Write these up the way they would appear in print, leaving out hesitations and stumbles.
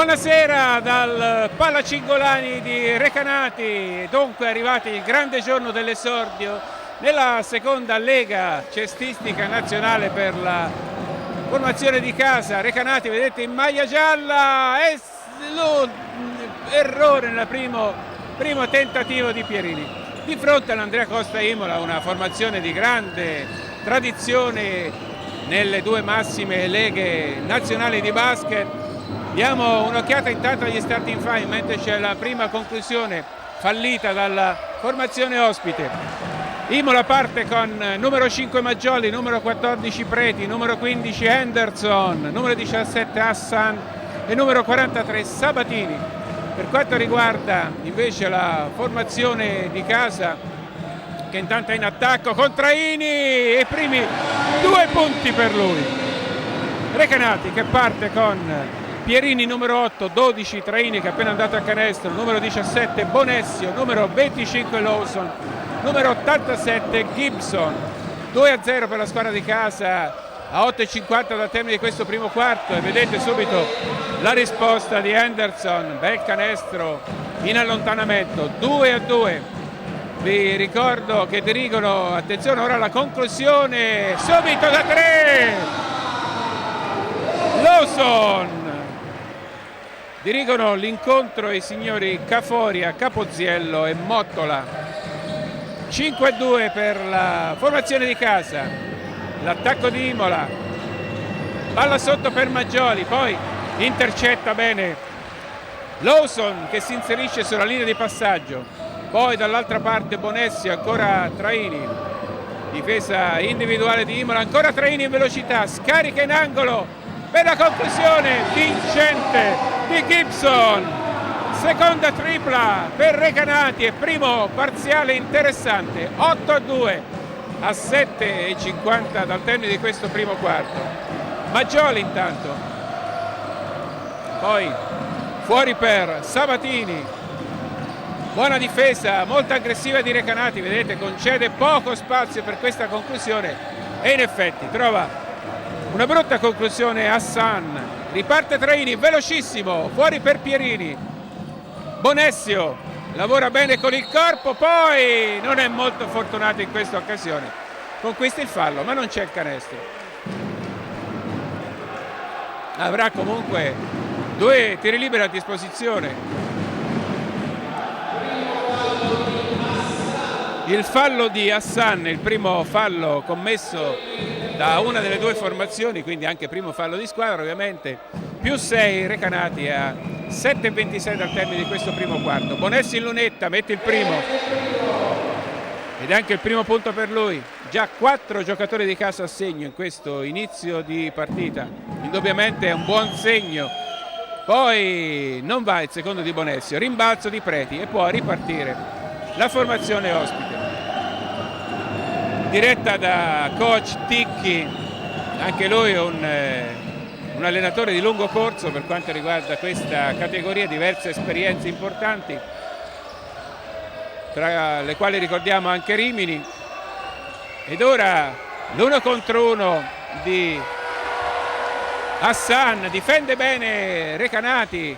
Buonasera dal Palacingolani di Recanati, dunque è arrivato il grande giorno dell'esordio nella seconda lega cestistica nazionale per la formazione di casa. Recanati, vedete, in maglia gialla, e errore nel primo tentativo di Pierini. Di fronte all'Andrea Costa Imola, una formazione di grande tradizione nelle due massime leghe nazionali di basket. Diamo un'occhiata intanto agli starting five mentre c'è la prima conclusione fallita dalla formazione ospite. Imola parte con numero 5 Maggioli, numero 14 Preti, numero 15 Henderson, numero 17 Hassan e numero 43 Sabatini. Per quanto riguarda invece la formazione di casa, che intanto è in attacco con Traini, e i primi 2 punti per lui. Recanati che parte con Pierini numero 8, 12 Traini che è appena andato a canestro, numero 17 Bonessio, numero 25 Lawson, numero 87 Gibson. 2-0 per la squadra di casa a 8:50 dal termine di questo primo quarto, e vedete subito la risposta di Henderson, bel canestro in allontanamento. 2-2. Vi ricordo che dirigono, attenzione ora alla conclusione, subito da 3 Lawson. Dirigono l'incontro i signori Caforia, Capoziello e Mottola. 5-2 per la formazione di casa. L'attacco di Imola, palla sotto per Maggioli, poi intercetta bene Lawson che si inserisce sulla linea di passaggio. Poi dall'altra parte Bonessio, ancora Traini, difesa individuale di Imola, ancora Traini in velocità, scarica in angolo per la conclusione vincente di Gibson. Seconda tripla per Recanati e primo parziale interessante, 8-2 a 7:50 dal termine di questo primo quarto. Maggioli intanto, poi fuori per Sabatini, buona difesa, molto aggressiva di Recanati, vedete, concede poco spazio per questa conclusione e in effetti trova una brutta conclusione Hassan. Riparte Traini, velocissimo, fuori per Pierini. Bonessio lavora bene con il corpo, poi non è molto fortunato in questa occasione. Conquista il fallo, ma non c'è il canestro. Avrà comunque 2 tiri liberi a disposizione. Il fallo di Hassan, il primo fallo commesso da una delle due formazioni, quindi anche primo fallo di squadra ovviamente, più 6 Recanati a 7:26 dal termine di questo primo quarto. Bonessi in lunetta, mette il primo ed è anche il primo punto per lui. Già 4 giocatori di casa a segno in questo inizio di partita, indubbiamente è un buon segno. Poi non va il secondo di Bonessio, rimbalzo di Preti e può ripartire la formazione ospite, diretta da coach Ticchi, anche lui un allenatore di lungo corso per quanto riguarda questa categoria, diverse esperienze importanti, tra le quali ricordiamo anche Rimini. Ed ora l'1 contro 1 di Hassan, difende bene Recanati,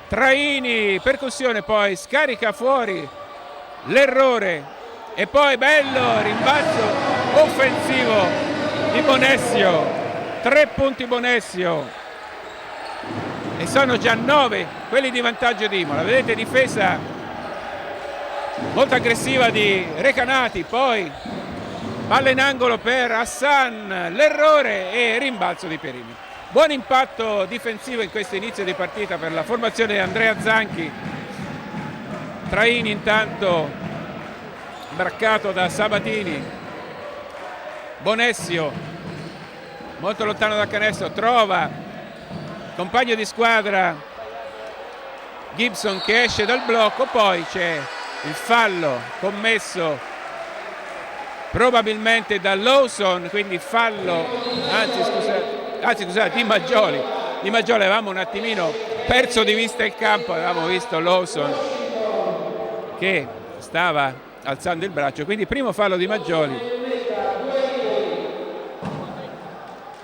Traini, percussione, poi scarica fuori l'errore. E poi bello rimbalzo offensivo di Bonessio, 3 punti Bonessio e sono già 9 quelli di vantaggio di Imola. Vedete, difesa molto aggressiva di Recanati, poi palla in angolo per Hassan, l'errore e rimbalzo di Pierini. Buon impatto difensivo in questo inizio di partita per la formazione di Andrea Zanchi. Traini intanto braccato da Sabatini. Bonessio molto lontano dal canestro, trova compagno di squadra Gibson che esce dal blocco. Poi c'è il fallo commesso probabilmente da Lawson, quindi fallo, anzi scusate, di Maggioli. Di Maggioli avevamo un attimino perso di vista il campo, avevamo visto Lawson che stava alzando il braccio, quindi primo fallo di Maggioli.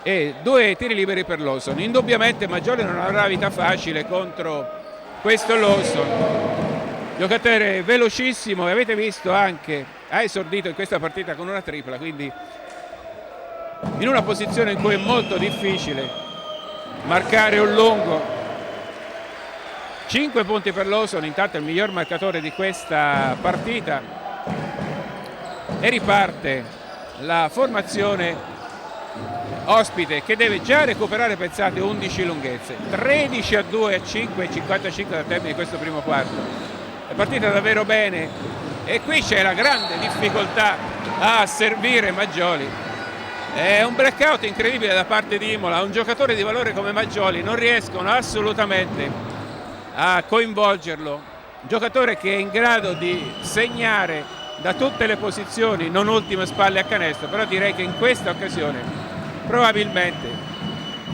e 2 tiri liberi per Lawson. Indubbiamente Maggioli non avrà vita facile contro questo Lawson, giocatore velocissimo, e avete visto anche ha esordito in questa partita con una tripla, quindi in una posizione in cui è molto difficile marcare un lungo. 5 punti per Lawson, intanto è il miglior marcatore di questa partita, e riparte la formazione ospite che deve già recuperare, pensate, 11 lunghezze. 13-2 a 5 e 55 dal termine di questo primo quarto. È partita davvero bene e qui c'è la grande difficoltà a servire Maggioli. È un blackout incredibile da parte di Imola. Un giocatore di valore come Maggioli non riescono assolutamente a coinvolgerlo. Un giocatore che è in grado di segnare da tutte le posizioni, non ultime spalle a canestro, però direi che in questa occasione probabilmente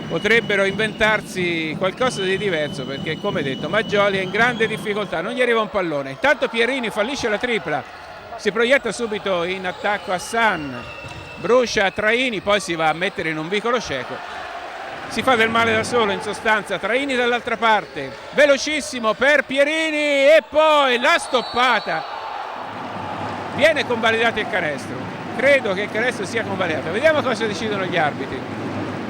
potrebbero inventarsi qualcosa di diverso, perché come detto Maggioli è in grande difficoltà, non gli arriva un pallone. Intanto Pierini fallisce la tripla, si proietta subito in attacco Hassan, brucia Traini, poi si va a mettere in un vicolo cieco, si fa del male da solo in sostanza. Traini dall'altra parte, velocissimo per Pierini e poi la stoppata, viene convalidato il canestro. Credo che il canestro sia convalidato. Vediamo cosa decidono gli arbitri.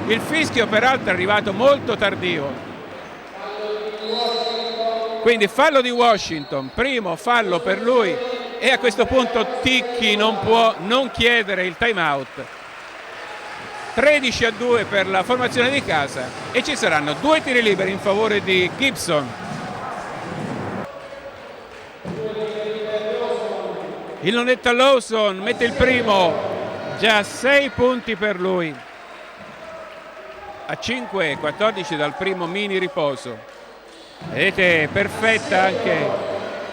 Il fischio peraltro è arrivato molto tardivo, quindi fallo di Washington, primo fallo per lui, e a questo punto Ticchi non può non chiedere il time out. 13-2 per la formazione di casa e ci saranno 2 tiri liberi in favore di Gibson. Il nonetta Lawson mette il primo, già 6 punti per lui, a 5-14 dal primo mini riposo. Vedete, perfetta anche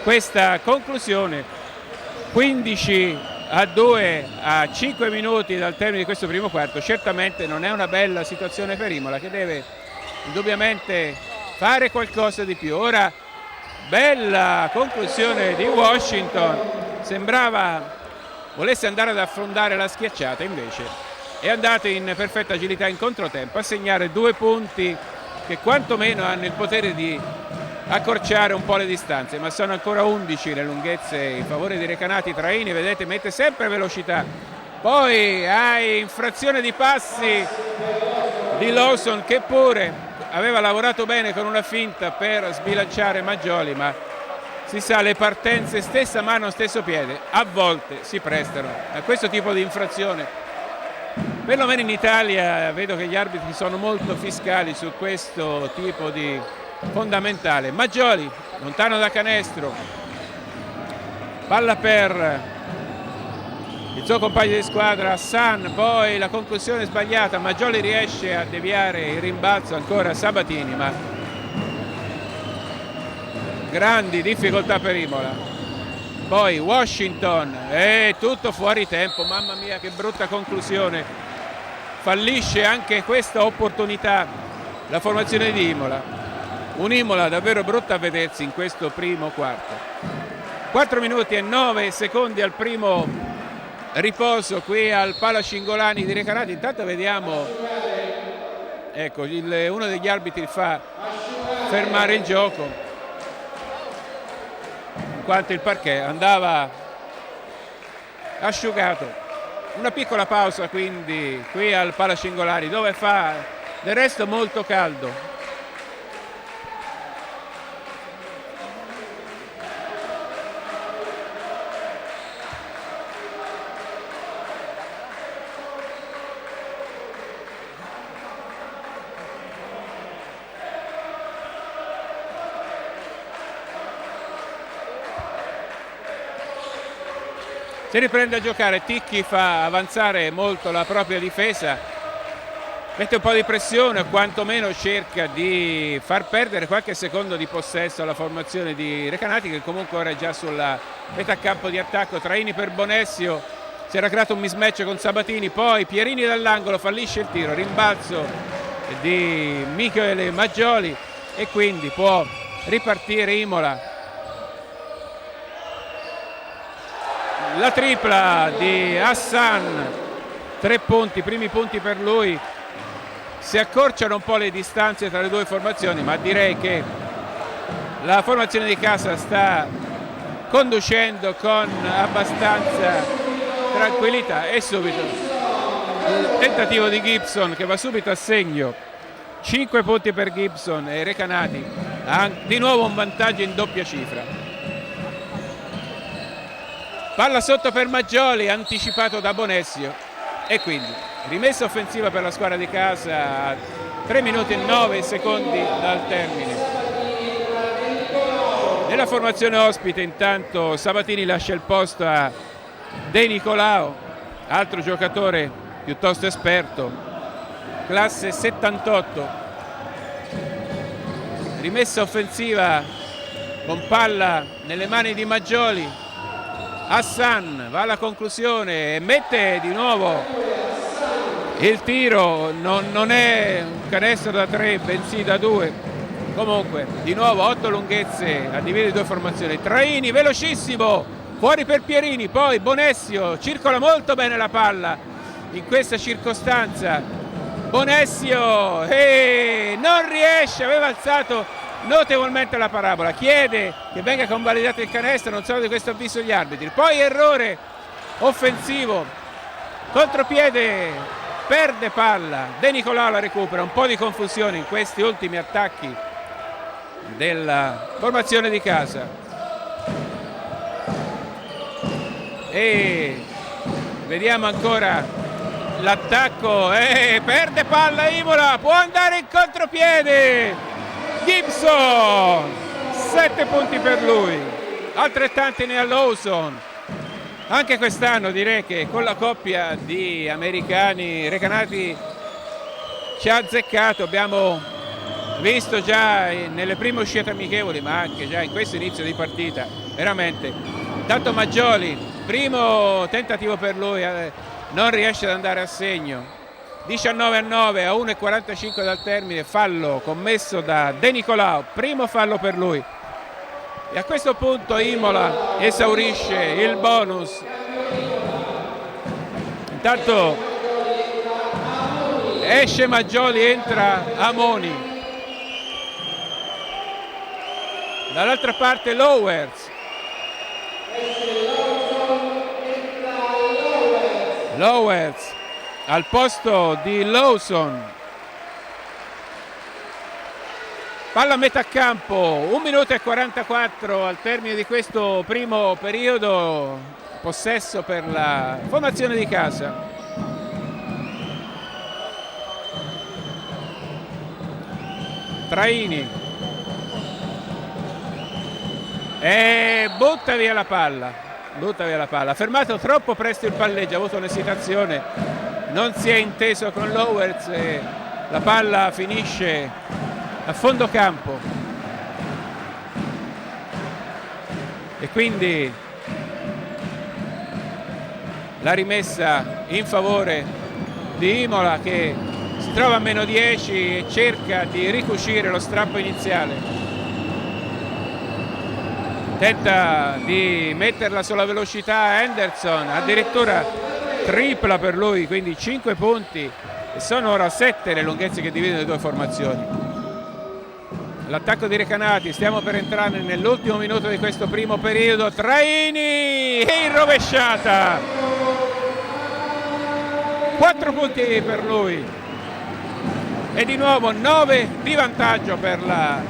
questa conclusione. 15-2 a 5 minuti dal termine di questo primo quarto. Certamente non è una bella situazione per Imola, che deve indubbiamente fare qualcosa di più. Ora, bella conclusione di Washington, sembrava volesse andare ad affrontare la schiacciata, invece è andato in perfetta agilità in controtempo a segnare 2 punti che quantomeno hanno il potere di accorciare un po' le distanze, ma sono ancora 11 le lunghezze in favore di Recanati. Traini, vedete, mette sempre velocità, poi hai infrazione di passi di Lawson, che pure aveva lavorato bene con una finta per sbilanciare Maggioli, ma si sa, le partenze stessa mano stesso piede a volte si prestano a questo tipo di infrazione. Perlomeno in Italia vedo che gli arbitri sono molto fiscali su questo tipo di fondamentale. Maggioli lontano da canestro, palla per il suo compagno di squadra Hassan, poi la conclusione sbagliata. Maggioli riesce a deviare il rimbalzo, ancora Sabatini, ma grandi difficoltà per Imola. Poi Washington, tutto fuori tempo, mamma mia che brutta conclusione, fallisce anche questa opportunità la formazione di Imola. Un'Imola davvero brutta a vedersi in questo primo quarto. 4 minuti e 9 secondi al primo riposo qui al Pala Cingolani di Recanati. Intanto vediamo, ecco, uno degli arbitri fa fermare il gioco, quanto il parquet andava asciugato. Una piccola pausa quindi qui al Pala Cingolani, dove fa del resto molto caldo. Si riprende a giocare, Ticchi fa avanzare molto la propria difesa, mette un po' di pressione, o quantomeno cerca di far perdere qualche secondo di possesso alla formazione di Recanati, che comunque ora è già sulla metà campo di attacco. Traini per Bonessio, si era creato un mismatch con Sabatini, poi Pierini dall'angolo fallisce il tiro, rimbalzo di Michele Maggioli e quindi può ripartire Imola. La tripla di Hassan, 3 punti, primi punti per lui, si accorciano un po' le distanze tra le due formazioni, ma direi che la formazione di casa sta conducendo con abbastanza tranquillità. E subito il tentativo di Gibson che va subito a segno, 5 punti per Gibson, e Recanati ha di nuovo un vantaggio in doppia cifra. Palla sotto per Maggioli, anticipato da Bonesio, e quindi rimessa offensiva per la squadra di casa a 3 minuti e 9 secondi dal termine. Nella formazione ospite intanto Sabatini lascia il posto a De Nicolao, altro giocatore piuttosto esperto, classe 78. Rimessa offensiva con palla nelle mani di Maggioli. Hassan va alla conclusione e mette di nuovo il tiro, non è un canestro da 3 bensì da 2. Comunque di nuovo 8 lunghezze a dividere le due formazioni. Traini velocissimo, fuori per Pierini, poi Bonesio circola molto bene la palla in questa circostanza. Bonesio non riesce, aveva alzato notevolmente la parabola, chiede che venga convalidato il canestro, non so di questo avviso gli arbitri. Poi errore offensivo, contropiede, perde palla, De Nicolao la recupera. Un po' di confusione in questi ultimi attacchi della formazione di casa, e vediamo ancora l'attacco, perde palla Imola, può andare in contropiede Gibson, 7 punti per lui, altrettanti ne ha Lawson. Anche quest'anno direi che con la coppia di americani Recanati ci ha azzeccato, abbiamo visto già nelle prime uscite amichevoli, ma anche già in questo inizio di partita, veramente. Intanto Maggioli, primo tentativo per lui, non riesce ad andare a segno. 19-9 a 1:45 dal termine, fallo commesso da De Nicolao, primo fallo per lui. E a questo punto Imola esaurisce il bonus. Intanto esce Maggioli, entra Amoni. Dall'altra parte Lowers al posto di Lawson. Palla a metà campo, 1 minuto e 44 al termine di questo primo periodo, possesso per la formazione di casa. Traini e butta via la palla, ha fermato troppo presto il palleggio, ha avuto un'esitazione, non si è inteso con Lowers e la palla finisce a fondo campo, e quindi la rimessa in favore di Imola, che si trova a -10 e cerca di ricucire lo strappo iniziale. Tenta di metterla sulla velocità Henderson, addirittura tripla per lui, quindi 5 punti, e sono ora 7 le lunghezze che dividono le due formazioni. L'attacco di Recanati, stiamo per entrare nell'ultimo minuto di questo primo periodo. Traini in rovesciata, 4 punti per lui, e di nuovo 9 di vantaggio per la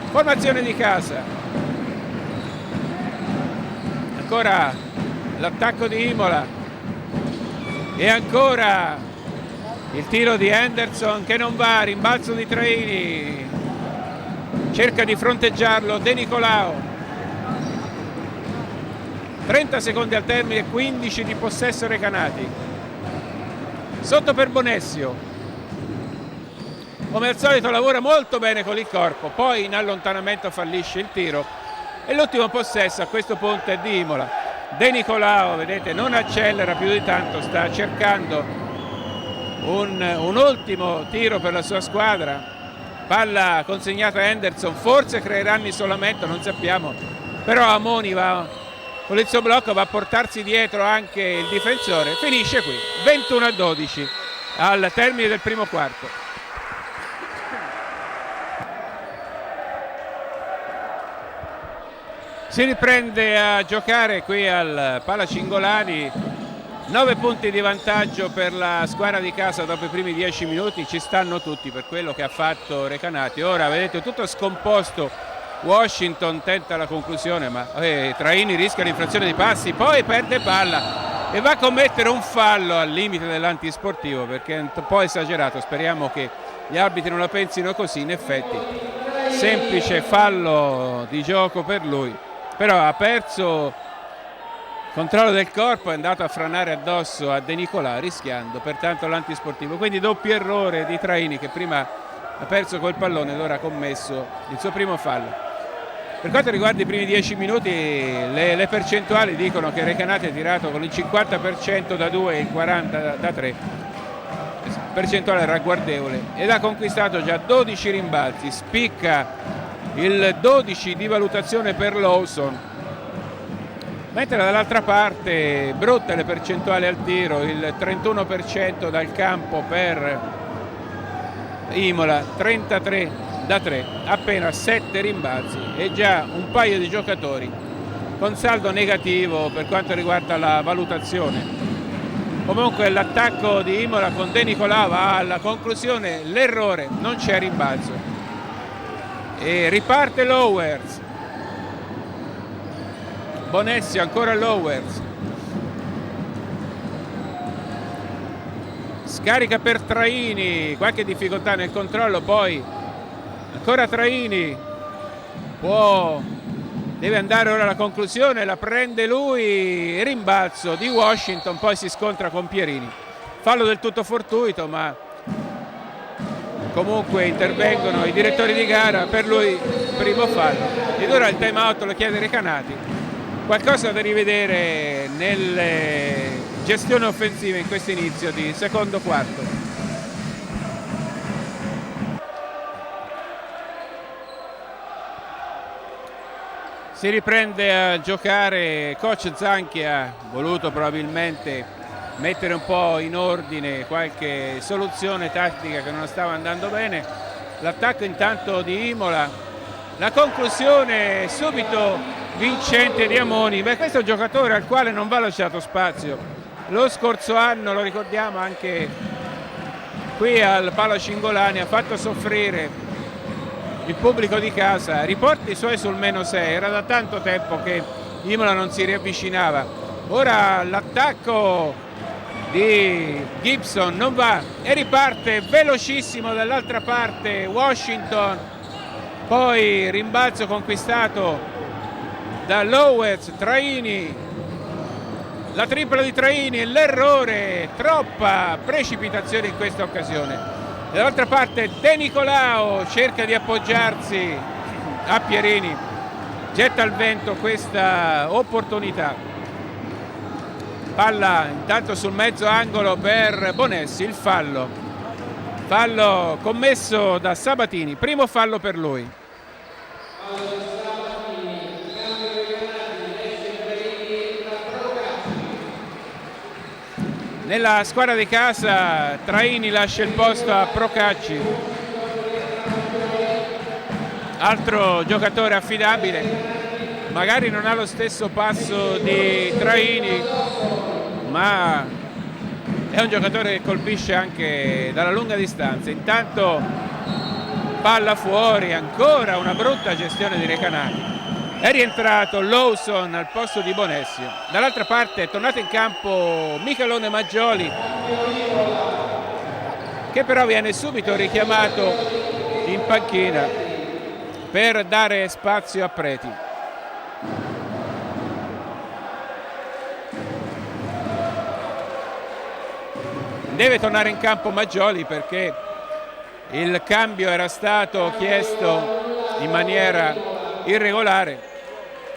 formazione di casa. Ancora l'attacco di Imola, e ancora il tiro di Henderson che non va, rimbalzo di Traini, cerca di fronteggiarlo De Nicolao. 30 secondi al termine, 15 di possesso Recanati. Sotto per Bonesio, come al solito lavora molto bene con il corpo, poi in allontanamento fallisce il tiro, e l'ultimo possesso a questo punto è di Imola. De Nicolao, vedete, non accelera più di tanto, sta cercando un ultimo tiro per la sua squadra. Palla consegnata a Henderson, forse creeranno isolamento, non sappiamo, però Amoni va con il suo blocco, va a portarsi dietro anche il difensore. Finisce qui, 21-12 al termine del primo quarto. Si riprende a giocare qui al Palacingolani, 9 punti di vantaggio per la squadra di casa dopo i primi 10 minuti, ci stanno tutti per quello che ha fatto Recanati. Ora vedete tutto scomposto, Washington tenta la conclusione ma Traini rischia l'infrazione di passi, poi perde palla e va a commettere un fallo al limite dell'antisportivo perché è un po' esagerato, speriamo che gli arbitri non la pensino così, in effetti semplice fallo di gioco per lui, però ha perso controllo del corpo, è andato a franare addosso a De Nicolà rischiando pertanto l'antisportivo, quindi doppio errore di Traini che prima ha perso quel pallone ed ora ha commesso il suo primo fallo. Per quanto riguarda i primi 10 minuti le percentuali dicono che Recanati ha tirato con il 50% da 2 e il 40% da 3, percentuale ragguardevole, ed ha conquistato già 12 rimbalzi, spicca il 12 di valutazione per Lawson, mentre dall'altra parte brutte le percentuali al tiro, il 31% dal campo per Imola, 33 da 3, appena 7 rimbalzi e già un paio di giocatori con saldo negativo per quanto riguarda la valutazione. Comunque l'attacco di Imola con De Nicolà va alla conclusione, l'errore, non c'è rimbalzo e riparte Lowers, Bonesio, ancora Lowers, scarica per Traini, qualche difficoltà nel controllo, poi ancora Traini, deve andare ora alla conclusione, la prende lui, rimbalzo di Washington, poi si scontra con Pierini, fallo del tutto fortuito ma comunque intervengono i direttori di gara, per lui primo fallo ed ora il time out lo chiede Recanati, qualcosa da rivedere nelle gestioni offensive in questo inizio di secondo quarto. Si riprende a giocare, coach Zanchi ha voluto probabilmente mettere un po' in ordine qualche soluzione tattica che non stava andando bene, l'attacco intanto di Imola, la conclusione subito vincente di Amoni, beh, questo è un giocatore al quale non va lasciato spazio, lo scorso anno lo ricordiamo anche qui al Palacingolani ha fatto soffrire il pubblico di casa, riporti suoi sul -6, era da tanto tempo che Imola non si riavvicinava, ora l'attacco di Gibson non va e riparte velocissimo dall'altra parte Washington, poi rimbalzo conquistato da Lowers, Traini, la tripla di Traini, l'errore, troppa precipitazione in questa occasione. Dall'altra parte De Nicolao cerca di appoggiarsi a Pierini, getta al vento questa opportunità, palla intanto sul mezzo angolo per Bonessi, il fallo commesso da Sabatini, primo fallo per lui. Nella squadra di casa Traini lascia il posto a Procacci, altro giocatore affidabile, magari non ha lo stesso passo di Traini, ma è un giocatore che colpisce anche dalla lunga distanza. Intanto palla fuori, ancora una brutta gestione di Recanati. È rientrato Lawson al posto di Bonesio. Dall'altra parte è tornato in campo Michelone Maggioli, che però viene subito richiamato in panchina per dare spazio a Preti. Deve tornare in campo Maggioli perché il cambio era stato chiesto in maniera irregolare.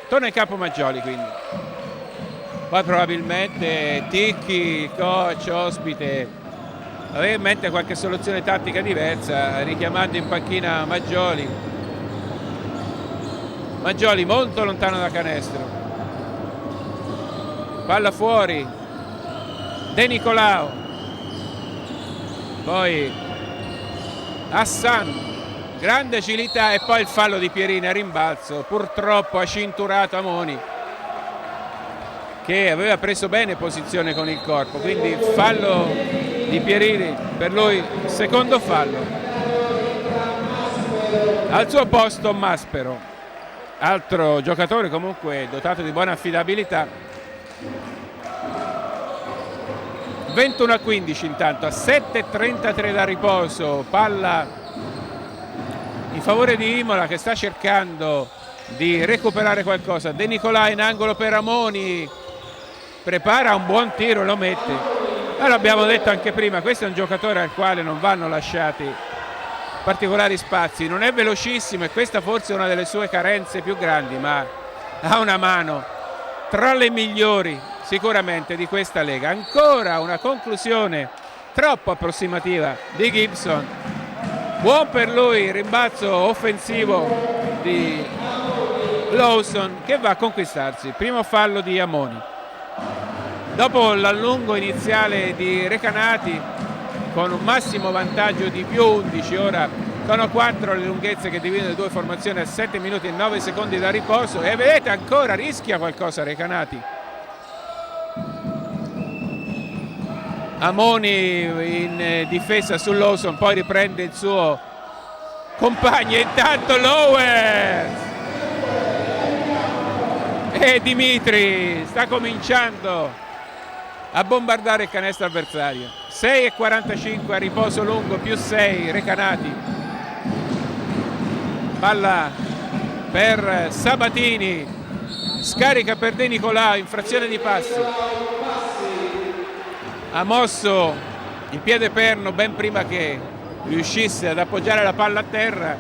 Torna in campo Maggioli, quindi poi probabilmente Ticchi, coach, ospite, aveva in mente qualche soluzione tattica diversa, richiamando in panchina Maggioli molto lontano da canestro, palla fuori, De Nicolao, poi Hassan grande agilità, e poi il fallo di Pierini a rimbalzo, purtroppo ha cinturato Amoni, che aveva preso bene posizione con il corpo, quindi fallo di Pierini, per lui secondo fallo. Al suo posto Maspero, altro giocatore comunque dotato di buona affidabilità. 21-15 intanto, a 7:33 da riposo, palla in favore di Imola che sta cercando di recuperare qualcosa. De Nicolà in angolo per Amoni, prepara un buon tiro e lo mette. Allora, abbiamo detto anche prima, questo è un giocatore al quale non vanno lasciati particolari spazi, non è velocissimo e questa forse è una delle sue carenze più grandi, ma ha una mano tra le migliori sicuramente di questa lega. Ancora una conclusione troppo approssimativa di Gibson, buon per lui il rimbalzo offensivo di Lawson che va a conquistarsi il primo fallo di Amoni. Dopo l'allungo iniziale di Recanati con un massimo vantaggio di più 11, ora sono 4 le lunghezze che dividono le due formazioni a 7 minuti e 9 secondi da riposo, e vedete ancora rischia qualcosa Recanati. Amoni in difesa su Lawson, poi riprende il suo compagno, intanto Lowers e Dimitri sta cominciando a bombardare il canestro avversario. 6:45 a riposo lungo, più 6 Recanati. Palla per Sabatini, scarica per De Nicolà, infrazione di passi. Ha mosso il piede perno ben prima che riuscisse ad appoggiare la palla a terra.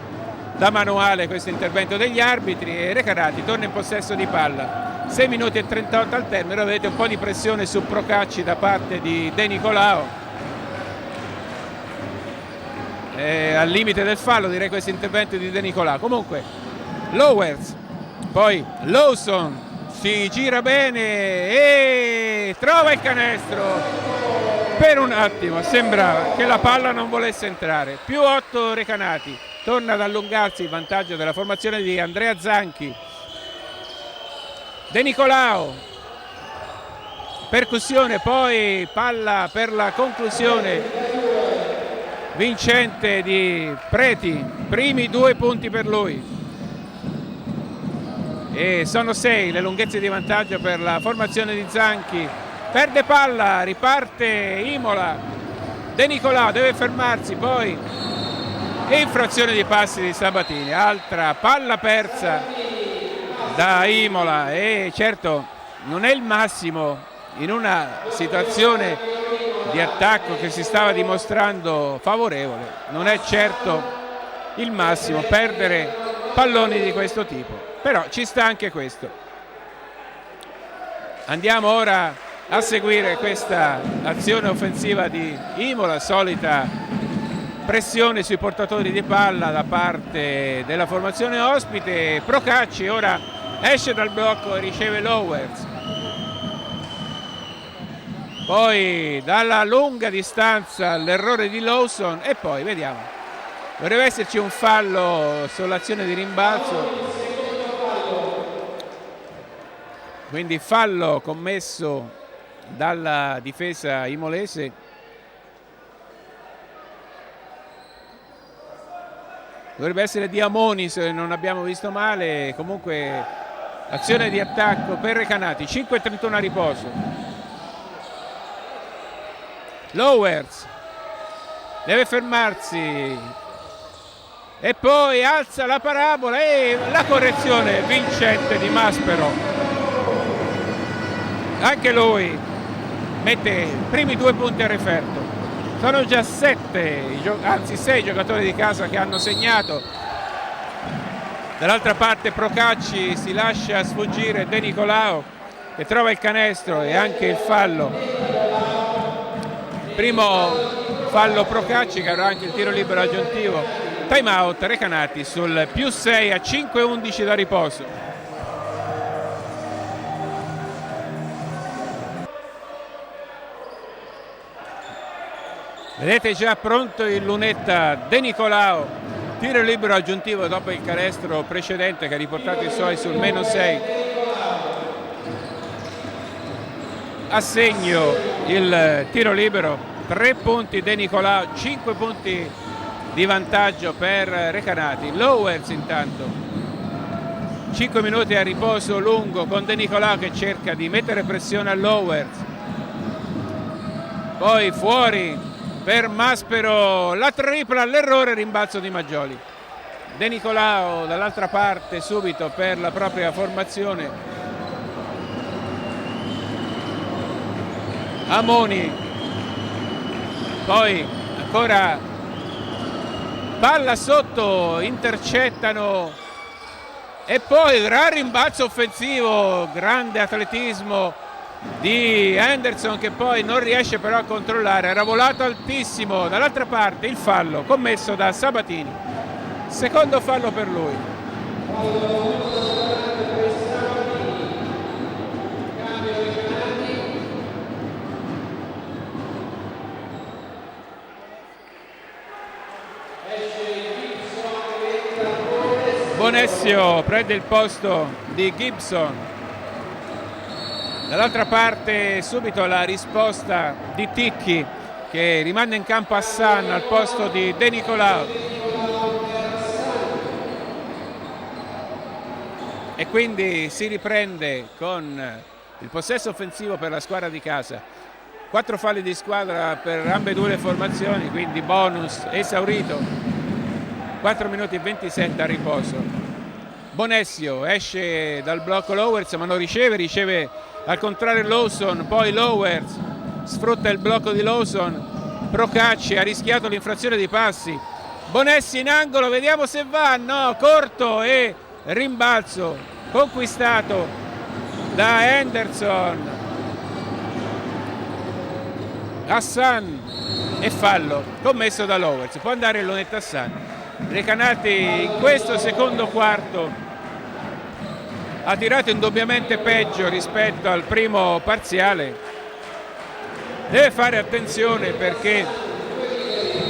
Da manuale questo intervento degli arbitri, e Recanati torna in possesso di palla. 6 minuti e 38 al termine, vedete un po' di pressione su Procacci da parte di De Nicolao. Al limite del fallo direi questo intervento di De Nicolà. Comunque Lowers, poi Lawson si gira bene e trova il canestro. Per un attimo sembrava che la palla non volesse entrare. Più 8 Recanati, torna ad allungarsi il vantaggio della formazione di Andrea Zanchi. De Nicolao, percussione, poi palla per la conclusione vincente di Preti, primi 2 punti per lui, e sono 6 le lunghezze di vantaggio per la formazione di Zanchi. Perde palla, riparte Imola, De Nicolao deve fermarsi, poi infrazione di passi di Sabatini, altra palla persa da Imola, e certo non è il massimo in una situazione di attacco che si stava dimostrando favorevole, non è certo il massimo perdere palloni di questo tipo, però ci sta anche questo. Andiamo ora a seguire questa azione offensiva di Imola, solita pressione sui portatori di palla da parte della formazione ospite. Procacci ora esce dal blocco e riceve Lowers, poi dalla lunga distanza l'errore di Lawson, e poi vediamo, dovrebbe esserci un fallo sull'azione di rimbalzo, quindi fallo commesso dalla difesa imolese. Dovrebbe essere di Amoni se non abbiamo visto male. Comunque azione di attacco per Recanati, 5:31 a riposo. Lowers deve fermarsi e poi alza la parabola e la correzione vincente di Maspero, anche lui mette i primi 2 punti a referto. Sono già 7, anzi 6 giocatori di casa che hanno segnato. Dall'altra parte Procacci si lascia sfuggire De Nicolao che trova il canestro e anche il fallo. Primo fallo Procacci, che avrà anche il tiro libero aggiuntivo. Time out Recanati sul più 6 a 5:11 da riposo. Vedete già pronto il lunetta De Nicolao Tiro libero aggiuntivo dopo il canestro precedente che ha riportato i suoi sul -6. A segno il tiro libero, 3 punti De Nicolao, 5 punti di vantaggio per Recanati. Lowers intanto 5 minuti a riposo lungo con De Nicolao che cerca di mettere pressione a Lowers, poi fuori per Maspero la tripla, l'errore, rimbalzo di Maggioli. De Nicolao dall'altra parte subito per la propria formazione. Amoni, poi ancora palla sotto, intercettano e poi gran rimbalzo offensivo, grande atletismo di Henderson che poi non riesce però a controllare, era volato altissimo. Dall'altra parte il fallo commesso da Sabatini, secondo fallo per lui. Bonesio prende il posto di Gibson. Dall'altra parte subito la risposta di Ticchi che rimanda in campo Hassan al posto di De Nicolao. E quindi si riprende con il possesso offensivo per la squadra di casa. 4 falli di squadra per ambedue le formazioni, quindi bonus esaurito. 4 minuti e 27 a riposo. Bonesio esce dal blocco Lowers ma non riceve al contrario Lawson, poi Lowers sfrutta il blocco di Lawson. Procacci ha rischiato l'infrazione di passi. Bonesio in angolo, vediamo se va, no, corto e rimbalzo conquistato da Henderson. Hassan e fallo commesso da Lowers. Può andare il Lunetta Hassan. Recanati in questo secondo quarto ha tirato indubbiamente peggio rispetto al primo parziale. Deve fare attenzione perché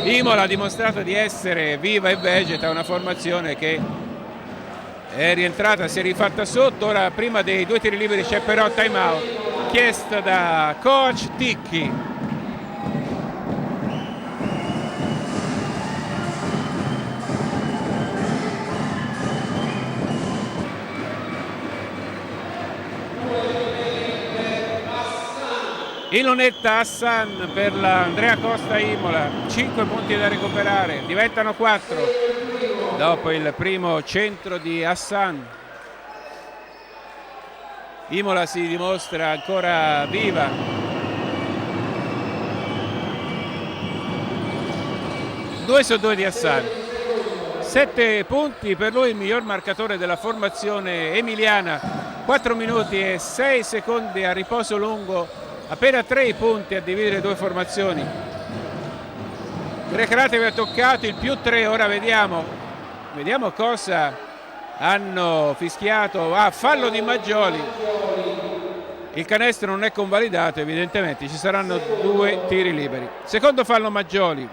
Imola ha dimostrato di essere viva e vegeta, una formazione che è rientrata, si è rifatta sotto. Ora prima dei 2 tiri liberi c'è però time out chiesto da coach Ticchi. Ilonetta Hassan per la Andrea Costa Imola, 5 punti da recuperare, diventano 4 dopo il primo centro di Hassan. Imola si dimostra ancora viva. Due su 2 di Hassan, 7 punti per lui, il miglior marcatore della formazione emiliana. 4 minuti e 6 secondi a riposo lungo, appena 3 punti a dividere 2 formazioni. Recanati aveva toccato il +3, ora vediamo cosa hanno fischiato. Fallo di Maggioli, il canestro non è convalidato, evidentemente ci saranno 2 tiri liberi. Secondo fallo Maggioli,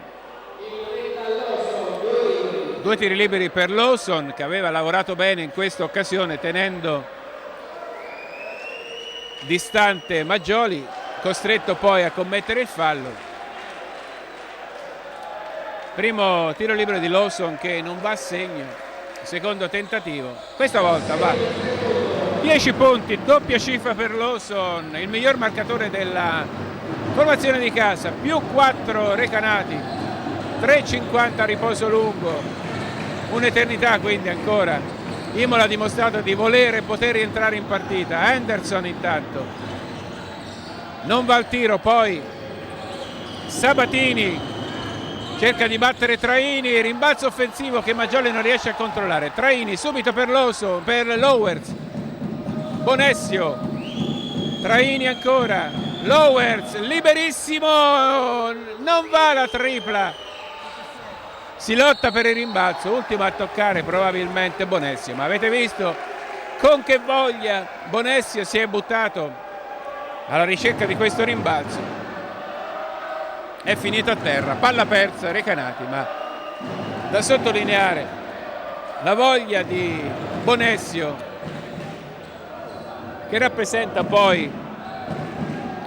2 tiri liberi per Lawson che aveva lavorato bene in questa occasione tenendo distante Maggioli, costretto poi a commettere il fallo. Primo tiro libero di Lawson che non va a segno, secondo tentativo, questa volta va. 10 punti, doppia cifra per Lawson, il miglior marcatore della formazione di casa, +4 Recanati, 3,50 a riposo lungo, un'eternità quindi ancora. Imola ha dimostrato di volere e poter rientrare in partita. Henderson intanto non va al tiro, poi Sabatini cerca di battere Traini, rimbalzo offensivo che Maggioli non riesce a controllare. Traini subito per Lowers, Bonesio, Traini ancora, Lowers liberissimo, non va la tripla, si lotta per il rimbalzo, ultimo a toccare probabilmente Bonesio, ma avete visto con che voglia Bonesio si è buttato alla ricerca di questo rimbalzo. È finito a terra, palla persa Recanati, ma da sottolineare la voglia di Bonesio, che rappresenta poi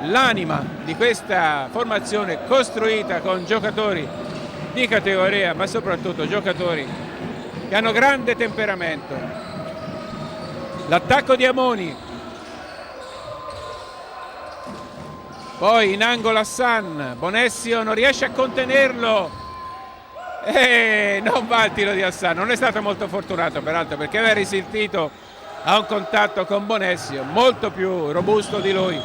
l'anima di questa formazione costruita con giocatori di categoria, ma soprattutto giocatori che hanno grande temperamento. L'attacco di Amoni, poi in angolo Hassan, Bonesio non riesce a contenerlo e non va il tiro di Hassan. Non è stato molto fortunato peraltro, perché aveva resistito a un contatto con Bonesio molto più robusto di lui,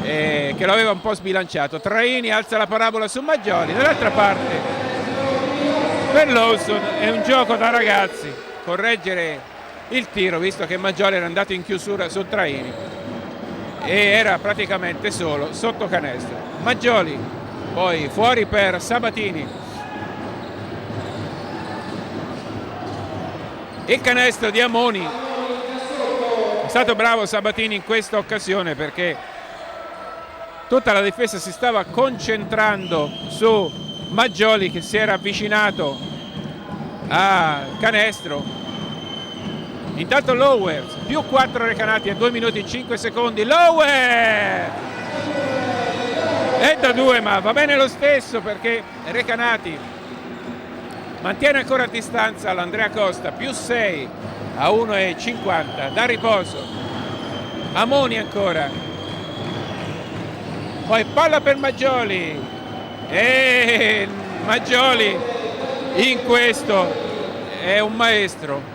che lo aveva un po' sbilanciato. Traini alza la parabola su Maggioli. Dall'altra parte per Lawson è un gioco da ragazzi correggere il tiro, visto che Maggioli era andato in chiusura su Traini e era praticamente solo sotto canestro. Maggioli poi fuori per Sabatini, il canestro di Amoni. È stato bravo Sabatini in questa occasione, perché tutta la difesa si stava concentrando su Maggioli, che si era avvicinato al canestro. Intanto Lowers, più 4 Recanati a 2 minuti e 5 secondi. Lowers è da 2, ma va bene lo stesso, perché Recanati mantiene ancora a distanza l'Andrea Costa, più 6 a 1,50 da riposo. Amoni ancora, poi palla per Maggioli e Maggioli in questo è un maestro.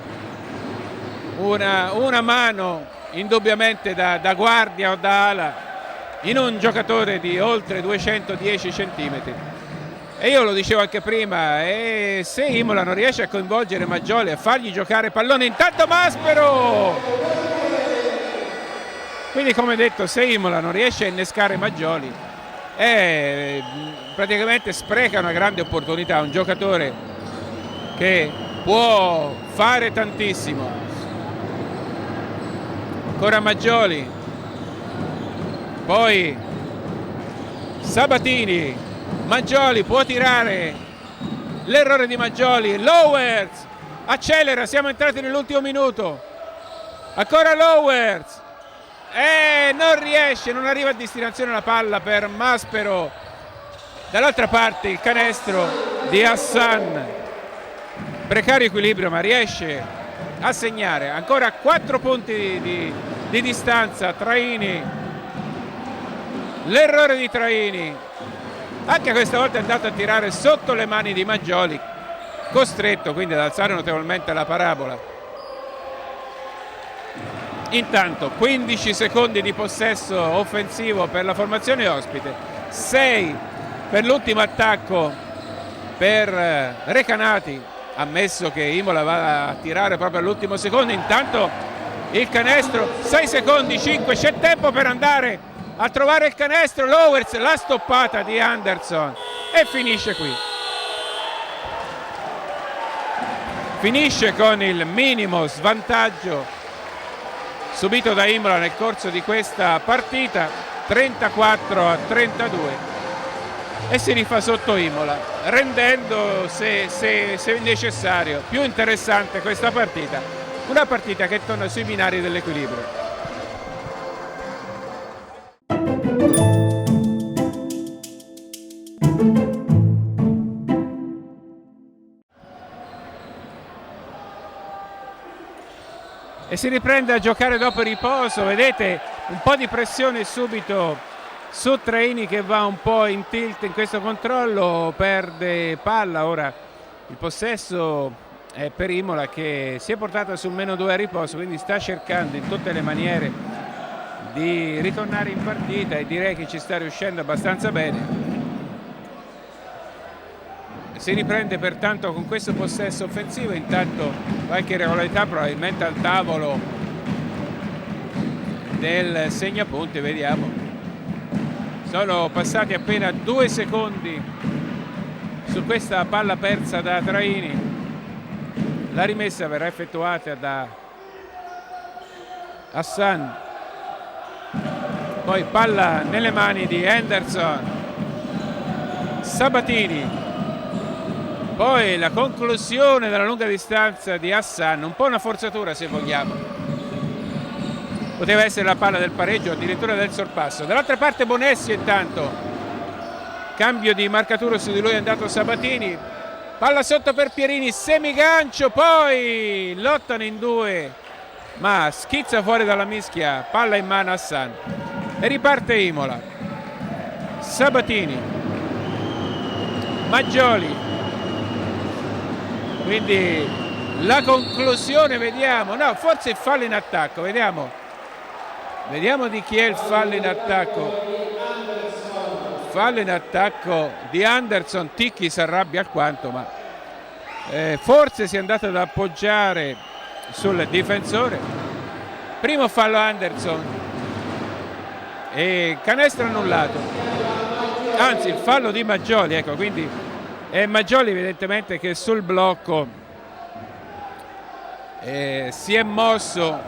Una mano indubbiamente da guardia o da ala in un giocatore di oltre 210 centimetri. E io lo dicevo anche prima, se Imola non riesce a coinvolgere Maggioli, a fargli giocare pallone, intanto Maspero! Quindi, come detto, se Imola non riesce a innescare Maggioli, praticamente spreca una grande opportunità, un giocatore che può fare tantissimo. Ancora Maggioli, poi Sabatini, Maggioli può tirare, l'errore di Maggioli, Lowers accelera, siamo entrati nell'ultimo minuto, ancora Lowers, non riesce, non arriva a destinazione la palla per Maspero. Dall'altra parte il canestro di Hassan, precario equilibrio, ma riesce a segnare. Ancora 4 punti di distanza. Traini, l'errore di Traini, anche questa volta è andato a tirare sotto le mani di Maggioli, costretto quindi ad alzare notevolmente la parabola. Intanto 15 secondi di possesso offensivo per la formazione ospite, 6 per l'ultimo attacco per Recanati, ammesso che Imola va a tirare proprio all'ultimo secondo. Intanto il canestro, 6 secondi, 5, c'è tempo per andare a trovare il canestro. Lowers, la stoppata di Anderson e finisce qui. Finisce con il minimo svantaggio subito da Imola nel corso di questa partita, 34-32. E si rifà sotto Imola, rendendo, se necessario, più interessante questa partita, una partita che torna sui binari dell'equilibrio. E si riprende a giocare dopo riposo, vedete un po' di pressione subito su Traini, che va un po' in tilt in questo controllo, perde palla. Ora il possesso è per Imola, che si è portata sul -2 a riposo, quindi sta cercando in tutte le maniere di ritornare in partita e direi che ci sta riuscendo abbastanza bene. Si riprende pertanto con questo possesso offensivo. Intanto qualche irregolarità probabilmente al tavolo del segnapunti, vediamo. Sono passati appena 2 secondi su questa palla persa da Traini. La rimessa verrà effettuata da Hassan. Poi palla nelle mani di Henderson. Sabatini Poi la conclusione della lunga distanza di Hassan, un po' una forzatura se vogliamo, poteva essere la palla del pareggio, addirittura del sorpasso. Dall'altra parte Bonesio intanto, cambio di marcatura, su di lui è andato Sabatini, palla sotto per Pierini, semigancio, poi lottano in due ma schizza fuori dalla mischia, palla in mano a Hassan e riparte Imola. Sabatini, Maggioli, quindi la conclusione, vediamo, no, forse il fallo in attacco, vediamo di chi è il fallo in attacco. Fallo in attacco di Anderson, Ticchi si arrabbia alquanto, ma forse si è andato ad appoggiare sul difensore. Primo fallo Anderson e canestro annullato, anzi il fallo di Maggioli, ecco, quindi è Maggioli evidentemente che sul blocco si è mosso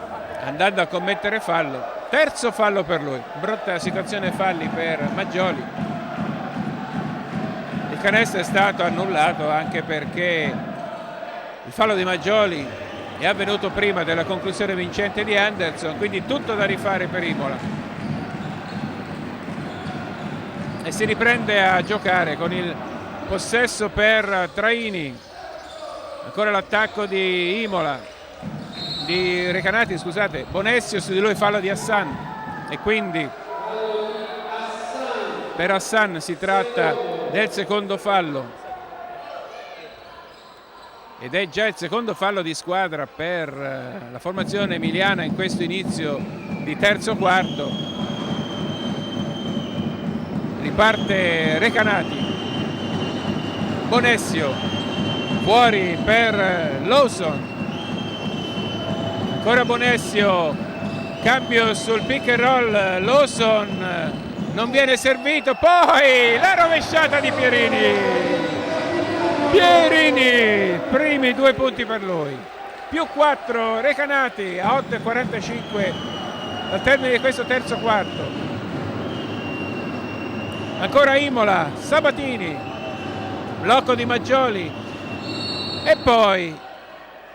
andando a commettere fallo. Terzo fallo per lui, brutta situazione falli per Maggioli. Il canestro è stato annullato anche perché il fallo di Maggioli è avvenuto prima della conclusione vincente di Anderson, quindi tutto da rifare per Imola. E si riprende a giocare con il possesso per Traini. Ancora l'attacco di Imola, di Recanati, scusate, Bonesio, su di lui fallo di Hassan e quindi per Hassan si tratta del secondo fallo ed è già il secondo fallo di squadra per la formazione emiliana in questo inizio di terzo quarto. Riparte Recanati, Bonesio fuori per Lawson, ancora Bonesio, cambio sul pick and roll, Lawson non viene servito, poi la rovesciata di Pierini, primi 2 punti per lui, più 4 Recanati a 8:45 al termine di questo terzo quarto. Ancora Imola, Sabatini, blocco di Maggioli e poi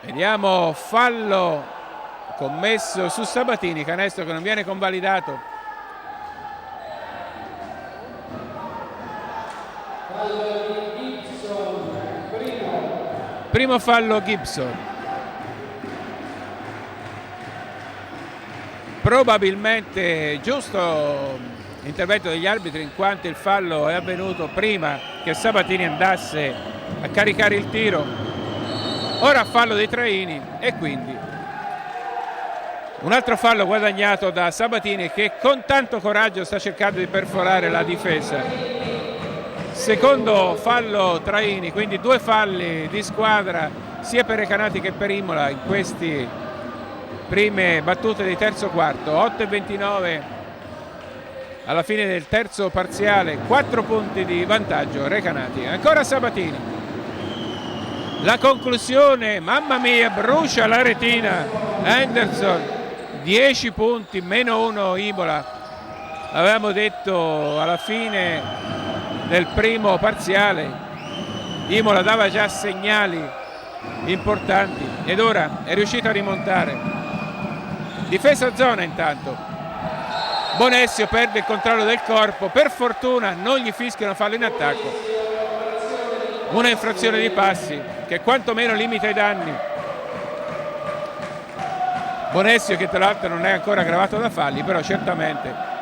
vediamo fallo commesso su Sabatini, canestro che non viene convalidato. Primo fallo Gibson, probabilmente giusto intervento degli arbitri in quanto il fallo è avvenuto prima che Sabatini andasse a caricare il tiro. Ora fallo dei Traini e quindi un altro fallo guadagnato da Sabatini che con tanto coraggio sta cercando di perforare la difesa. Secondo fallo Traini, quindi 2 falli di squadra sia per Recanati che per Imola in queste prime battute di terzo quarto. 8:29 alla fine del terzo parziale, 4 punti di vantaggio Recanati. Ancora Sabatini, la conclusione, mamma mia, brucia la retina Anderson, 10 punti, -1 Imola. Avevamo detto alla fine del primo parziale Imola dava già segnali importanti ed ora è riuscito a rimontare. Difesa zona intanto, Bonesio perde il controllo del corpo, per fortuna non gli fischiano fallo in attacco, una infrazione di passi che quantomeno limita i danni. Bonesio che tra l'altro non è ancora aggravato da falli, però certamente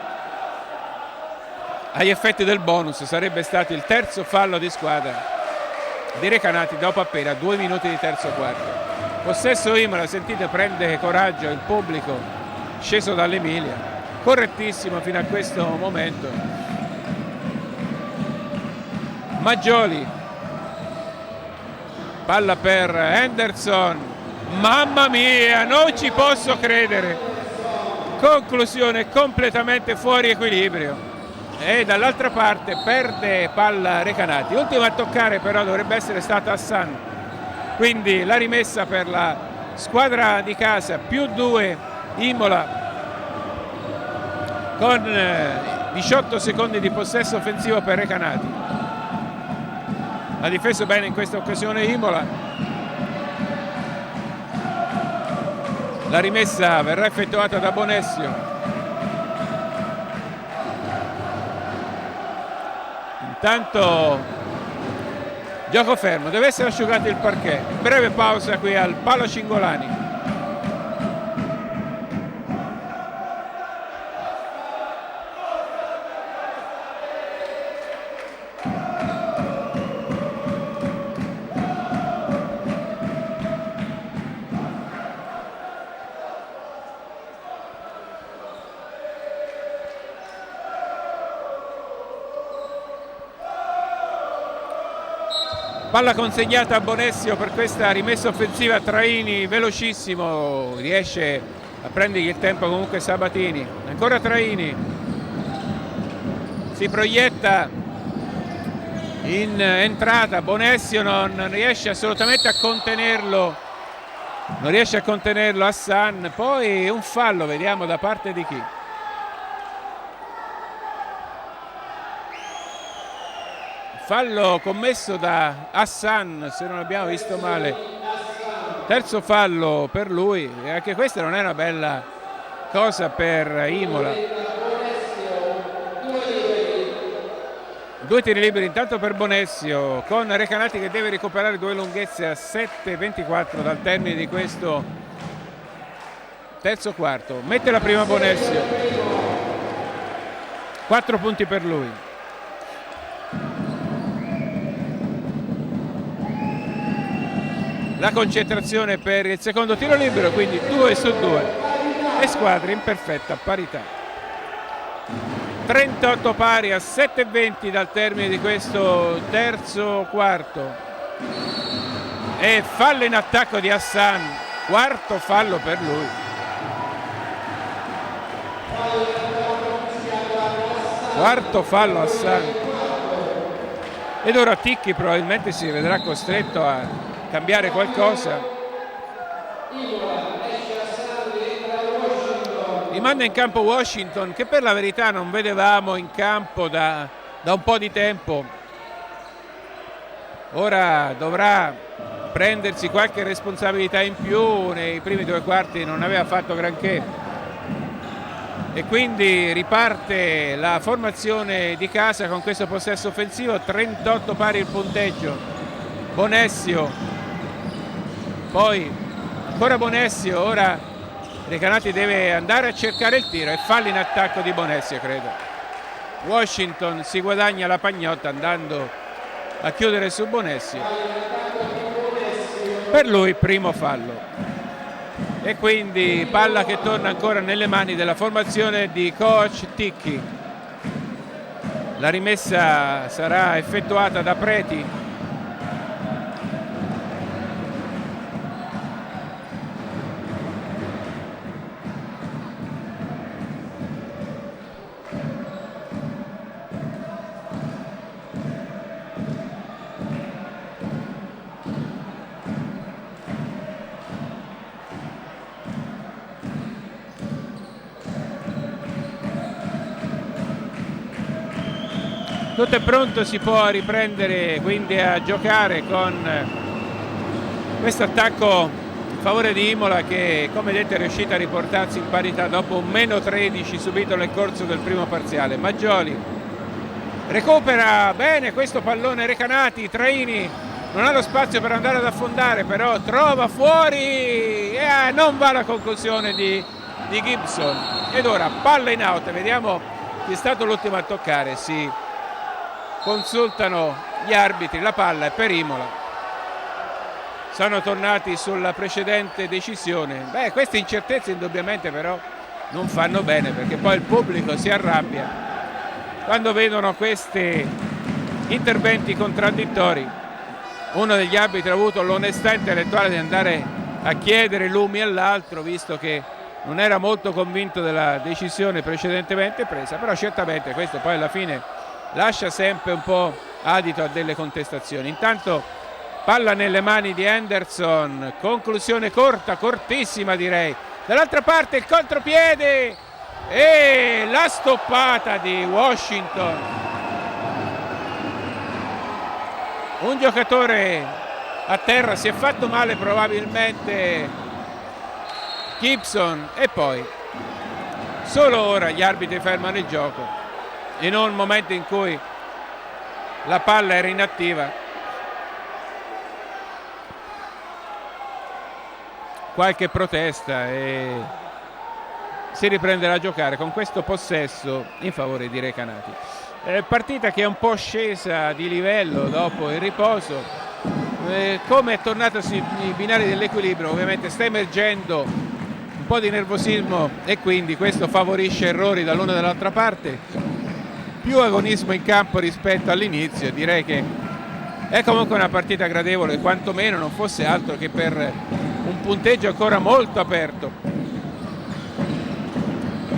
agli effetti del bonus sarebbe stato il terzo fallo di squadra di Recanati dopo appena 2 minuti di terzo quarto. Possesso Imola, sentite, prende coraggio il pubblico sceso dall'Emilia, correttissimo fino a questo momento. Maggioli, palla per Anderson, mamma mia, non ci posso credere, conclusione completamente fuori equilibrio. E dall'altra parte perde palla Recanati, ultimo a toccare però dovrebbe essere stato Hassan, quindi la rimessa per la squadra di casa, +2 Imola con 18 secondi di possesso offensivo per Recanati. Ha difeso bene in questa occasione Imola. La rimessa verrà effettuata da Bonesio. Intanto gioco fermo, deve essere asciugato il parquet. Breve pausa qui al Palo Cingolani. Palla consegnata a Bonesio per questa rimessa offensiva. Traini velocissimo, riesce a prendergli il tempo comunque Sabatini. Ancora Traini, si proietta in entrata, Bonesio non riesce assolutamente a contenerlo, non riesce a contenerlo Hassan. Poi un fallo, vediamo da parte di chi. Fallo commesso da Hassan, se non abbiamo visto male. Terzo fallo per lui, e anche questa non è una bella cosa per Imola. 2 tiri liberi intanto per Bonesio, con Recanati che deve recuperare 2 lunghezze a 7:24 dal termine di questo terzo quarto. Mette la prima Bonesio, 4 punti per lui. La concentrazione per il secondo tiro libero, quindi 2 su 2 e squadre in perfetta parità. 38 pari a 7:20 dal termine di questo terzo quarto. E fallo in attacco di Hassan, quarto fallo per lui. Quarto fallo Hassan. Ed ora Ticchi probabilmente si vedrà costretto a cambiare qualcosa. Rimanda in campo Washington, che per la verità non vedevamo in campo da un po' di tempo. Ora dovrà prendersi qualche responsabilità in più, nei primi 2 quarti non aveva fatto granché e quindi riparte la formazione di casa con questo possesso offensivo. 38 pari il punteggio. Bonesio, poi ancora Bonesio, ora Recanati deve andare a cercare il tiro e fallo in attacco di Bonesio, credo. Washington si guadagna la pagnotta andando a chiudere su Bonesio. Per lui primo fallo. E quindi palla che torna ancora nelle mani della formazione di coach Ticchi. La rimessa sarà effettuata da Preti. Tutto è pronto, si può riprendere quindi a giocare con questo attacco in favore di Imola, che come detto è riuscita a riportarsi in parità dopo un -13 subito nel corso del primo parziale. Maggioli recupera bene questo pallone Recanati, Traini non ha lo spazio per andare ad affondare, però trova fuori e non va la conclusione di Gibson. Ed ora palla in out, vediamo chi è stato l'ultimo a toccare. Si consultano gli arbitri, la palla è per Imola. Sono tornati sulla precedente decisione. Queste incertezze indubbiamente però non fanno bene, perché poi il pubblico si arrabbia quando vedono questi interventi contraddittori. Uno degli arbitri ha avuto l'onestà intellettuale di andare a chiedere lumi all'altro, visto che non era molto convinto della decisione precedentemente presa, però certamente questo poi alla fine lascia sempre un po' adito a delle contestazioni. Intanto palla nelle mani di Henderson, conclusione corta, cortissima direi. Dall'altra parte il contropiede e la stoppata di Washington. un giocatore a terra, si è fatto male probabilmente Gibson, e poi solo ora gli arbitri fermano il gioco, in un momento in cui la palla era inattiva. Qualche protesta e si riprenderà a giocare con questo possesso in favore di Recanati. Partita che è un po' scesa di livello dopo il riposo, come è tornato sui binari dell'equilibrio ovviamente sta emergendo un po' di nervosismo e quindi questo favorisce errori dall'una e dall'altra parte, più agonismo in campo rispetto all'inizio. Direi che è comunque una partita gradevole, quantomeno non fosse altro che per un punteggio ancora molto aperto.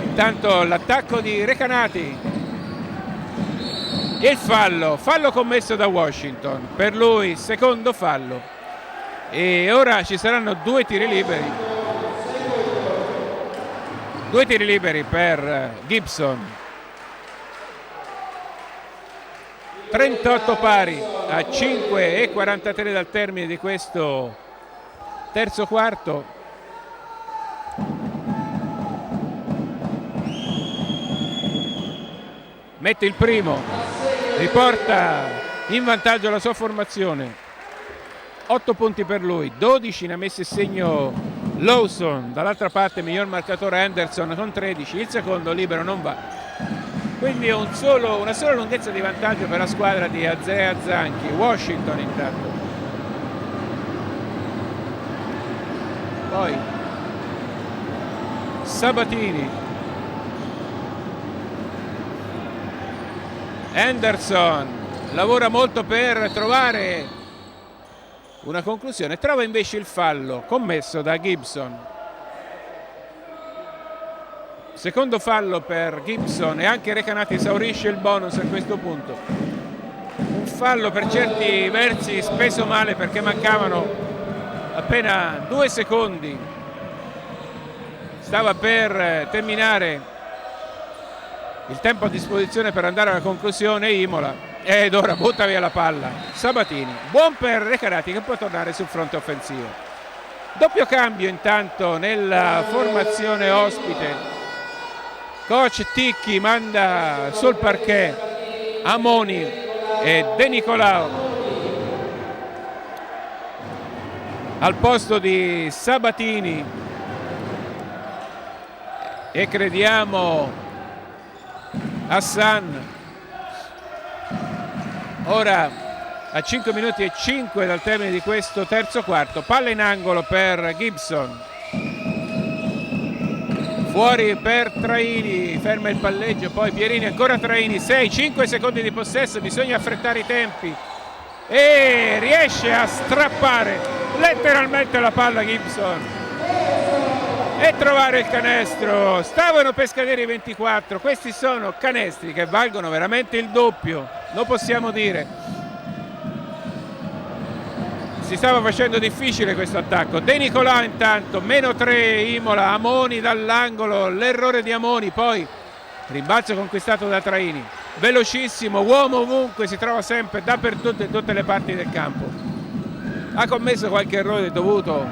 Intanto l'attacco di Recanati, il fallo commesso da Washington, per lui secondo fallo, e ora ci saranno due tiri liberi per Gibson. 38 pari a 5:43 dal termine di questo terzo quarto. Mette il primo, riporta in vantaggio la sua formazione, 8 punti per lui, 12 ne ha messi il segno Lawson, dall'altra parte miglior marcatore Anderson con 13, il secondo libero non va, quindi una sola lunghezza di vantaggio per la squadra di Azea Zanchi. Washington intanto, poi Sabatini, Anderson lavora molto per trovare una conclusione, trova invece il fallo commesso da Gibson. Secondo fallo per Gibson e anche Recanati esaurisce il bonus a questo punto. Un fallo per certi versi speso male perché mancavano appena 2 secondi. Stava per terminare il tempo a disposizione per andare alla conclusione Imola, ed ora butta via la palla Sabatini. Buon per Recanati che può tornare sul fronte offensivo. Doppio cambio intanto nella formazione ospite. Coach Ticchi manda sul parquet Amoni e De Nicolao al posto di Sabatini e crediamo Hassan. Ora a 5 minuti e 5 dal termine di questo terzo quarto, palla in angolo per Gibson, fuori per Traini, ferma il palleggio, poi Pierini, ancora Traini, 6-5 secondi di possesso, bisogna affrettare i tempi e riesce a strappare letteralmente la palla Gibson e trovare il canestro. Stavano per scadere i 24, questi sono canestri che valgono veramente il doppio, lo possiamo dire. Si stava facendo difficile questo attacco. De Nicolà intanto, -3 Imola, Amoni dall'angolo, l'errore di Amoni, poi rimbalzo conquistato da Traini, velocissimo, uomo ovunque, si trova sempre dappertutto in tutte le parti del campo. Ha commesso qualche errore dovuto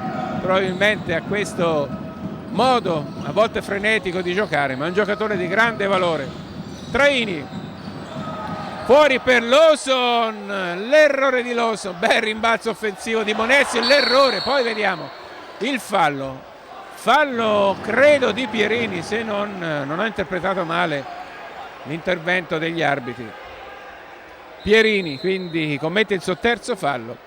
probabilmente a questo modo a volte frenetico di giocare, ma è un giocatore di grande valore. Traini, fuori per Lawson, l'errore di Lawson, bel rimbalzo offensivo di Monesi, l'errore, poi vediamo il fallo credo di Pierini, se non ho interpretato male l'intervento degli arbitri. Pierini quindi commette il suo terzo fallo.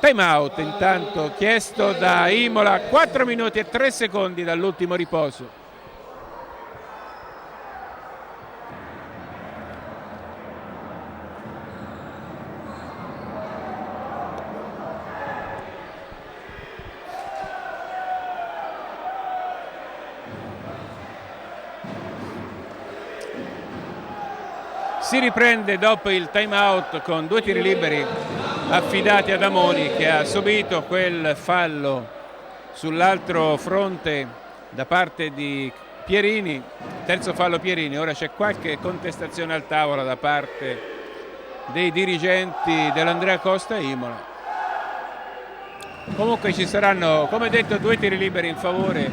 Time out intanto chiesto da Imola, 4 minuti e 3 secondi dall'ultimo riposo. Si riprende dopo il time out con 2 tiri liberi affidati ad Amoni, che ha subito quel fallo sull'altro fronte da parte di Pierini, terzo fallo Pierini. Ora c'è qualche contestazione al tavolo da parte dei dirigenti dell'Andrea Costa Imola. Comunque ci saranno, come detto, 2 tiri liberi in favore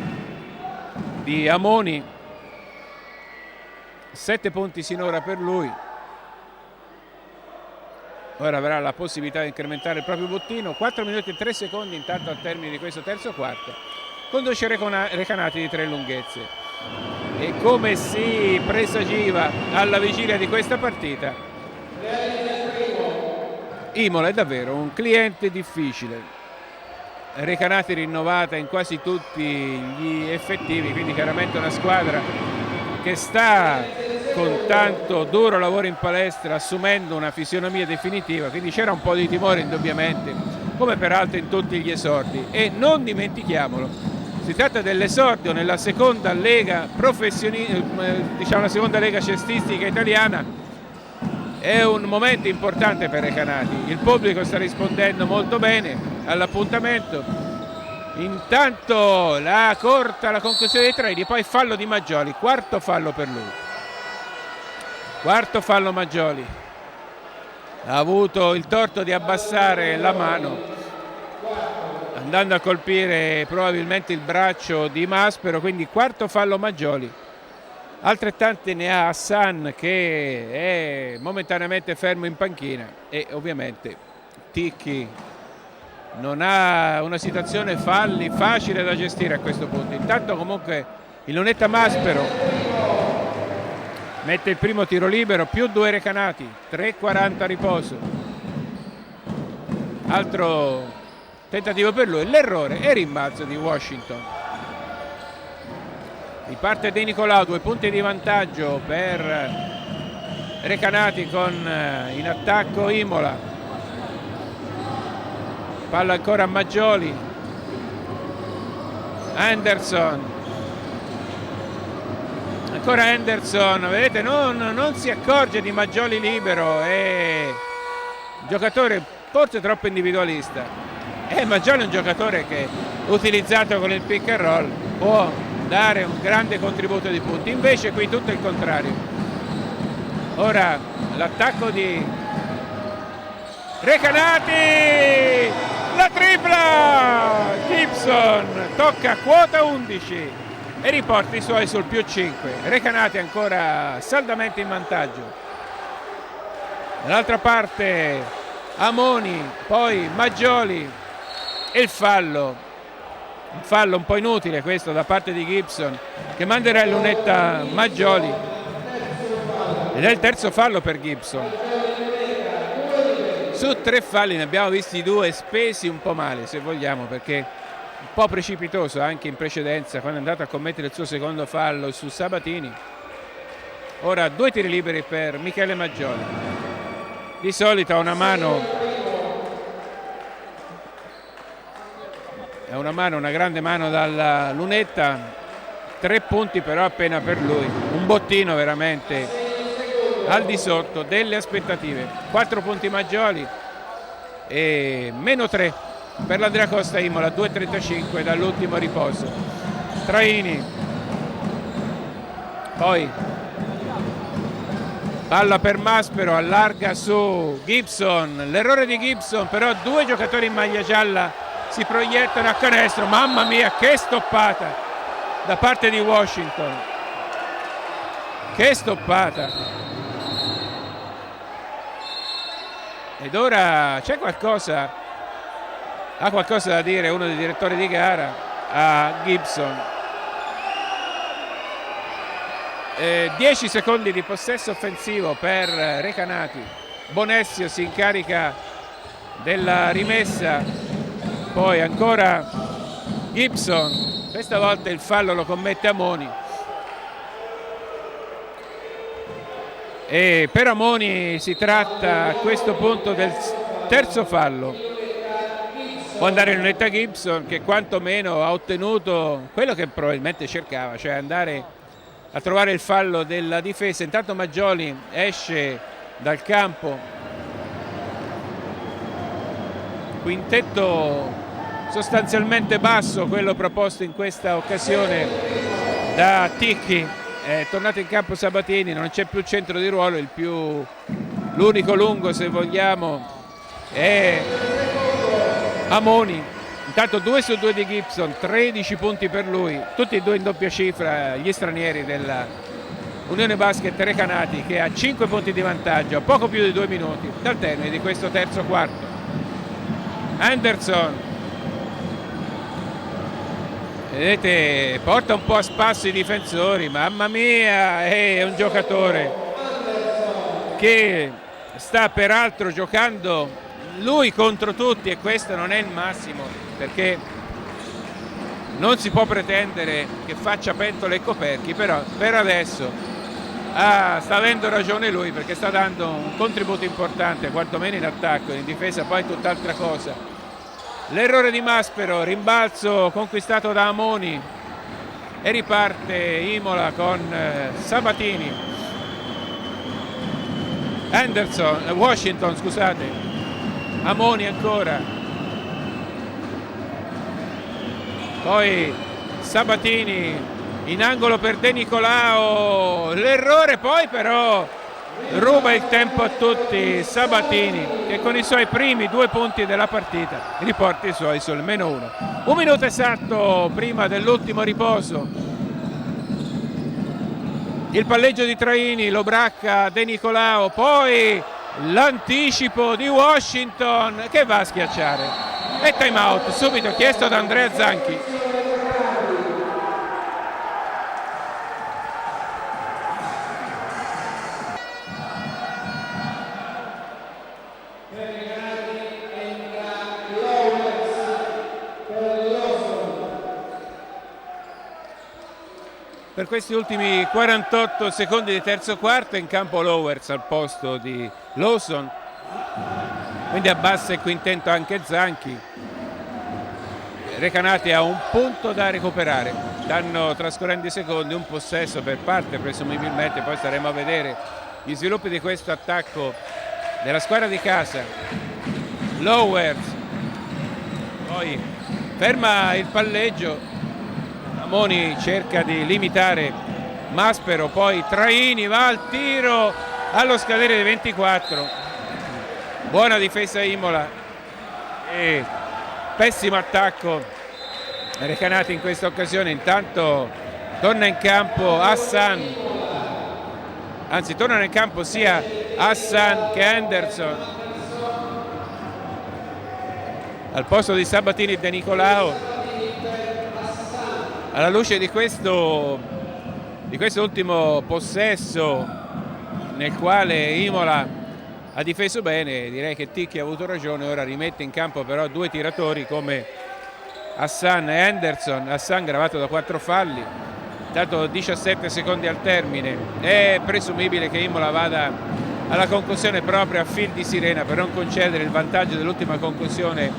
di Amoni, 7 punti sinora per lui. Ora avrà la possibilità di incrementare il proprio bottino. 4 minuti e 3 secondi intanto al termine di questo terzo quarto. Conduce Recanati di 3 lunghezze. E come si presagiva alla vigilia di questa partita, Imola è davvero un cliente difficile. Recanati rinnovata in quasi tutti gli effettivi, quindi chiaramente una squadra che sta con tanto duro lavoro in palestra assumendo una fisionomia definitiva, quindi c'era un po' di timore indubbiamente, come peraltro in tutti gli esordi. E non dimentichiamolo, si tratta dell'esordio nella seconda lega diciamo la seconda lega cestistica italiana. È un momento importante per Recanati, il pubblico sta rispondendo molto bene all'appuntamento. Intanto la corta la conclusione dei try, poi fallo di Maggioli, quarto fallo per lui. Quarto fallo Maggioli. Ha avuto il torto di abbassare la mano andando a colpire probabilmente il braccio di Maspero, quindi quarto fallo Maggioli. Altrettante ne ha Hassan, che è momentaneamente fermo in panchina, e ovviamente Ticchi non ha una situazione falli facile da gestire a questo punto. Intanto comunque il Lunetta Maspero mette il primo tiro libero, più 2 Recanati, 3:40 a riposo. Altro tentativo per lui, l'errore e rimbalzo di Washington. Riparte De Nicolao, 2 punti di vantaggio per Recanati con in attacco Imola. Palla ancora a Maggioli. Anderson. Ancora Anderson, vedete, non si accorge di Maggioli libero, è un giocatore forse troppo individualista. Maggioli è un giocatore che, utilizzato con il pick and roll, può dare un grande contributo di punti, invece qui tutto il contrario. Ora l'attacco di Recanati, la tripla Gibson, tocca quota 11 e riporta i suoi sul più 5. Recanati ancora saldamente in vantaggio. Dall'altra parte Amoni, poi Maggioli e il fallo. Un fallo un po' inutile questo da parte di Gibson, che manderà il Lunetta Maggioli, ed è il terzo fallo per Gibson. Su 3 falli ne abbiamo visti 2 spesi un po' male, se vogliamo, perché un po' precipitoso anche in precedenza quando è andato a commettere il suo secondo fallo su Sabatini. Ora 2 tiri liberi per Michele Maggioli. Di solito ha una mano, una grande mano dalla lunetta, 3 punti però appena per lui, un bottino veramente al di sotto delle aspettative. 4 punti Maggioli e meno 3 per l'Andrea Costa Imola, 2:35 dall'ultimo riposo. Traini, poi palla per Maspero, allarga su Gibson, l'errore di Gibson, però 2 giocatori in maglia gialla si proiettano a canestro. Mamma mia, che stoppata da parte di Washington, che stoppata. Ed ora c'è qualcosa, ha qualcosa da dire uno dei direttori di gara a Gibson. 10 secondi di possesso offensivo per Recanati. Bonessio si incarica della rimessa, poi ancora Gibson, questa volta il fallo lo commette Amoni, e per Amoni si tratta a questo punto del terzo fallo. Può andare in Lunetta Gibson, che quantomeno ha ottenuto quello che probabilmente cercava, cioè andare a trovare il fallo della difesa. Intanto Maggioli esce dal campo. Quintetto sostanzialmente basso, quello proposto in questa occasione da Ticchi. È tornato in campo Sabatini, non c'è più centro di ruolo, il più l'unico lungo se vogliamo è Amoni. Intanto 2 su 2 di Gibson, 13 punti per lui, tutti e due in doppia cifra gli stranieri della Unione Basket Recanati, che ha 5 punti di vantaggio a poco più di 2 minuti dal termine di questo terzo quarto. Anderson, vedete, porta un po' a spasso i difensori, mamma mia, è un giocatore che sta peraltro giocando lui contro tutti, e questo non è il massimo, perché non si può pretendere che faccia pentole e coperchi, però per adesso sta avendo ragione lui, perché sta dando un contributo importante, quantomeno in attacco. In difesa poi tutt'altra cosa. L'errore di Maspero, rimbalzo conquistato da Amoni e riparte Imola con Sabatini. Washington, scusate. Amoni ancora. Poi Sabatini in angolo per De Nicolao, l'errore poi però ruba il tempo a tutti Sabatini, che con i suoi primi 2 punti della partita riporta i suoi sul -1. Un minuto esatto prima dell'ultimo riposo. Il palleggio di Traini, lo bracca De Nicolao, poi l'anticipo di Washington che va a schiacciare. E time out subito chiesto da Andrea Zanchi. Per questi ultimi 48 secondi di terzo quarto in campo Lowers al posto di Lawson, quindi abbassa il quintetto anche Zanchi. Recanati ha un punto da recuperare, stanno trascorrendo i secondi, un possesso per parte presumibilmente, poi staremo a vedere gli sviluppi di questo attacco della squadra di casa. Lowers poi ferma il palleggio, Amoni cerca di limitare Maspero, poi Traini va al tiro allo scadere dei 24. Buona difesa Imola e pessimo attacco Recanati in questa occasione. Intanto torna in campo Hassan, anzi tornano in campo sia Hassan che Anderson al posto di Sabatini e De Nicolao. Alla luce di questo ultimo possesso nel quale Imola ha difeso bene, direi che Ticchi ha avuto ragione. Ora rimette in campo però 2 tiratori come Hassan e Anderson. Hassan gravato da 4 falli, dato 17 secondi al termine. È presumibile che Imola vada alla concussione proprio a fil di sirena per non concedere il vantaggio dell'ultima concussione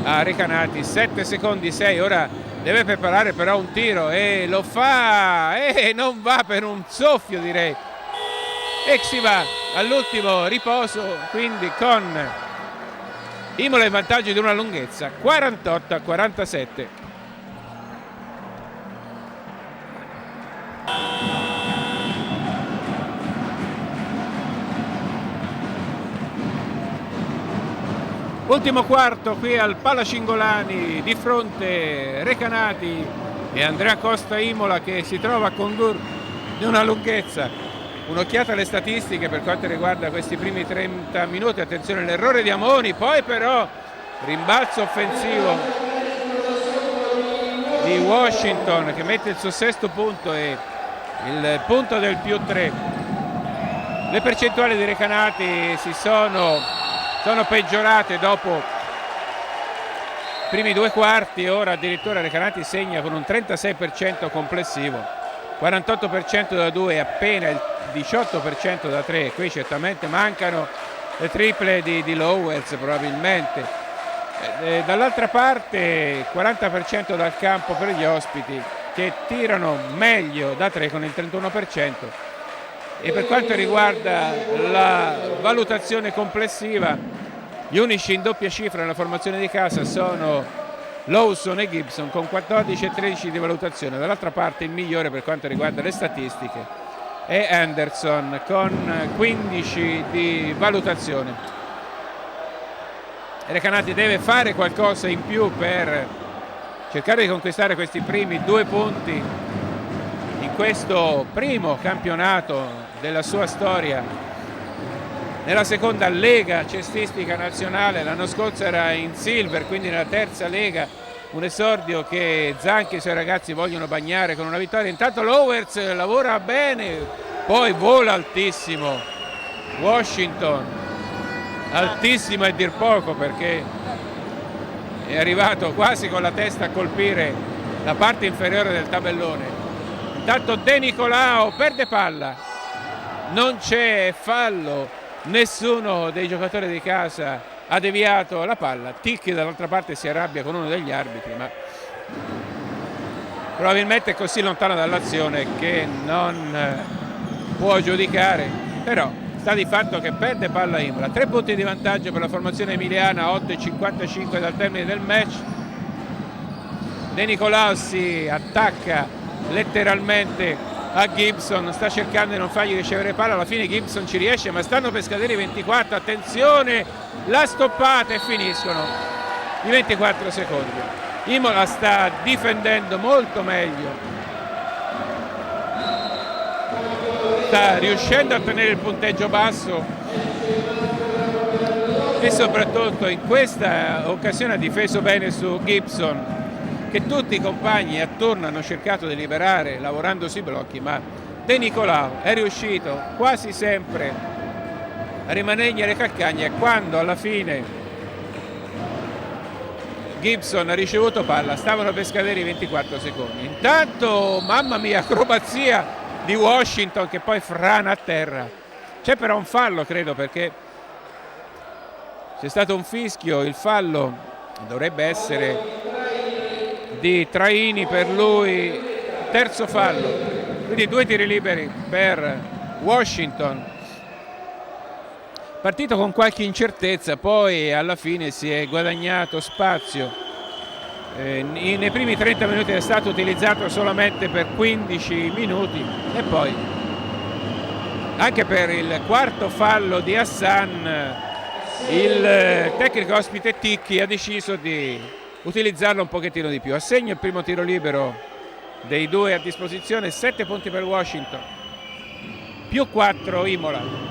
a Recanati. 7 secondi 6, ora deve preparare però un tiro e lo fa, e non va per un soffio direi, e si va all'ultimo riposo, quindi con Imola in vantaggio di una lunghezza 48-47. Ultimo quarto qui al Palacingolani, di fronte Recanati e Andrea Costa Imola che si trova a condurre di una lunghezza. Un'occhiata alle statistiche per quanto riguarda questi primi 30 minuti. Attenzione all'errore di Amoni, poi però rimbalzo offensivo di Washington che mette il suo 6° punto e il punto del +3. Le percentuali di Recanati sono peggiorate dopo i primi 2 quarti. Ora addirittura Recanati segna con un 36% complessivo, 48% da 2 e appena il 18% da 3. Qui certamente mancano le triple di Lowers probabilmente. Dall'altra parte 40% dal campo per gli ospiti, che tirano meglio da 3 con il 31%. E per quanto riguarda la valutazione complessiva, gli unici in doppia cifra nella formazione di casa sono Lawson e Gibson con 14 e 13 di valutazione. Dall'altra parte il migliore per quanto riguarda le statistiche e Anderson con 15 di valutazione. Recanati deve fare qualcosa in più per cercare di conquistare questi primi 2 punti in questo primo campionato della sua storia nella seconda lega cestistica nazionale. L'anno scorso era in Silver, quindi nella terza lega, un esordio che Zanchi e i suoi ragazzi vogliono bagnare con una vittoria. Intanto Lowers lavora bene, poi vola altissimo Washington, altissimo a dir poco, perché è arrivato quasi con la testa a colpire la parte inferiore del tabellone. Intanto De Nicolao perde palla, non c'è fallo, nessuno dei giocatori di casa ha deviato la palla. Ticchi dall'altra parte si arrabbia con uno degli arbitri, ma probabilmente è così lontano dall'azione che non può giudicare, però sta di fatto che perde palla Imola. 3 punti di vantaggio per la formazione emiliana, 8:55 dal termine del match. De Nicolao si attacca letteralmente a Gibson, sta cercando di non fargli ricevere palla, alla fine Gibson ci riesce, ma stanno per scadere i 24, attenzione, la stoppata e finiscono i 24 secondi. Imola sta difendendo molto meglio, sta riuscendo a tenere il punteggio basso e soprattutto in questa occasione ha difeso bene su Gibson, che tutti i compagni attorno hanno cercato di liberare lavorando sui blocchi, ma De Nicolao è riuscito quasi sempre a rimanere alle calcagna, e quando alla fine Gibson ha ricevuto palla stavano per scadere i 24 secondi. Intanto, mamma mia, acrobazia di Washington che poi frana a terra. C'è però un fallo, credo, perché c'è stato un fischio, il fallo dovrebbe essere di Traini per lui, terzo fallo, quindi 2 tiri liberi per Washington. Partito con qualche incertezza, poi alla fine si è guadagnato spazio. Nei primi 30 minuti è stato utilizzato solamente per 15 minuti e poi anche per il quarto fallo di Hassan il tecnico ospite Ticchi ha deciso di utilizzarlo un pochettino di più. Assegno il primo tiro libero dei 2 a disposizione, 7 punti per Washington, più 4 Imola.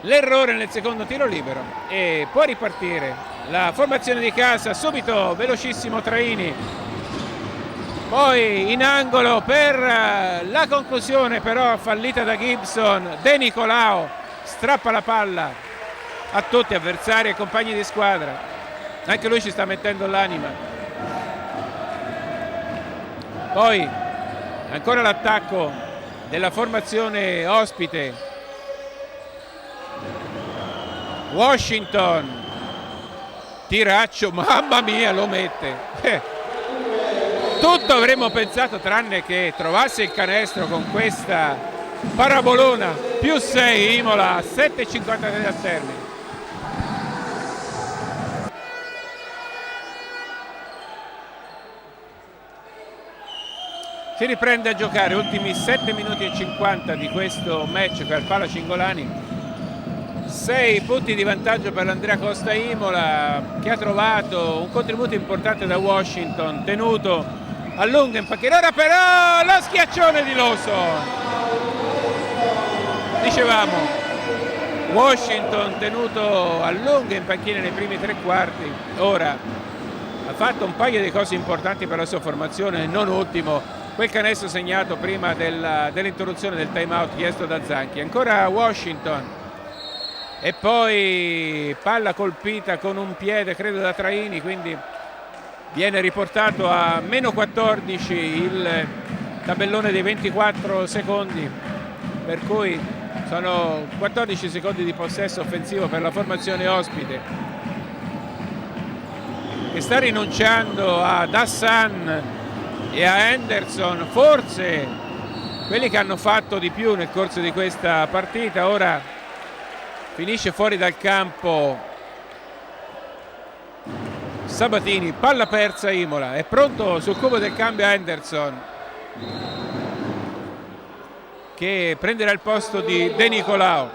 L'errore nel secondo tiro libero e può ripartire la formazione di casa, subito velocissimo Traini, poi in angolo per la conclusione però fallita da Gibson. De Nicolao strappa la palla a tutti, avversari e compagni di squadra. Anche lui ci sta mettendo l'anima. Poi ancora l'attacco della formazione ospite. Washington, tiraccio, mamma mia, lo mette. Tutto avremmo pensato tranne che trovasse il canestro con questa parabolona. Più 6 Imola, 7:53 al termine. Si riprende a giocare, ultimi 7 minuti e 50 di questo match per Pala Cingolani. 6 punti di vantaggio per l'Andrea Costa Imola, che ha trovato un contributo importante da Washington, tenuto a lungo in panchina. Ora però lo schiaccione di Lawson. Dicevamo, Washington tenuto a lungo in panchina nei primi 3 quarti. Ora ha fatto un paio di cose importanti per la sua formazione, non ultimo quel canestro segnato prima dell'interruzione del time out chiesto da Zanchi. Ancora Washington e poi palla colpita con un piede, credo da Traini, quindi viene riportato a meno 14 il tabellone dei 24 secondi, per cui sono 14 secondi di possesso offensivo per la formazione ospite, che sta rinunciando ad Hassan e a Anderson, forse quelli che hanno fatto di più nel corso di questa partita. Ora finisce fuori dal campo Sabatini, palla persa Imola, è pronto sul cubo del cambio Anderson. che prenderà il posto di De Nicolao.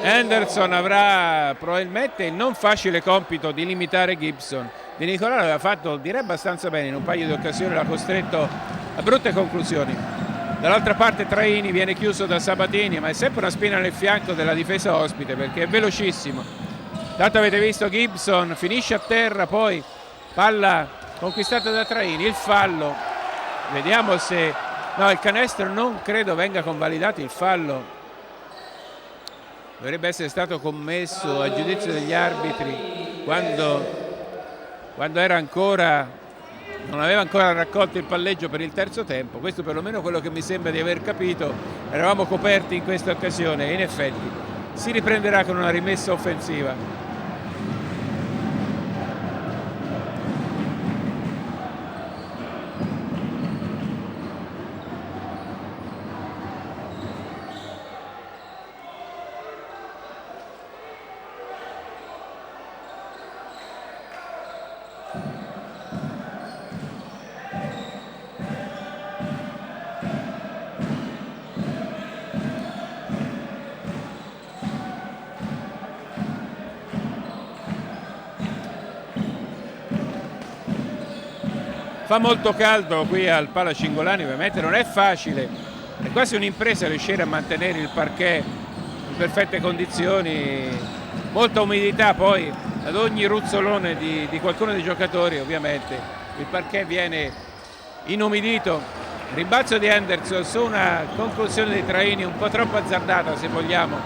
Anderson avrà probabilmente il non facile compito di limitare Gibson. De Nicolao aveva fatto, direi, abbastanza bene in un paio di occasioni, l'ha costretto a brutte conclusioni. Dall'altra parte Traini viene chiuso da Sabatini, ma è sempre una spina nel fianco della difesa ospite perché è velocissimo. Tanto avete visto Gibson finisce a terra, poi palla conquistata da Traini, il fallo, vediamo se no, il canestro non credo venga convalidato, il fallo dovrebbe essere stato commesso a giudizio degli arbitri quando era ancora, non aveva ancora raccolto il palleggio per il terzo tempo. Questo perlomeno quello che mi sembra di aver capito. Eravamo coperti in questa occasione e in effetti si riprenderà con una rimessa offensiva. Fa molto caldo qui al Pala Cingolani, ovviamente non è facile, è quasi un'impresa riuscire a mantenere il parquet in perfette condizioni, molta umidità, poi ad ogni ruzzolone di qualcuno dei giocatori ovviamente il parquet viene inumidito. Rimbalzo di Anderson su una conclusione di Traini un po' troppo azzardata se vogliamo,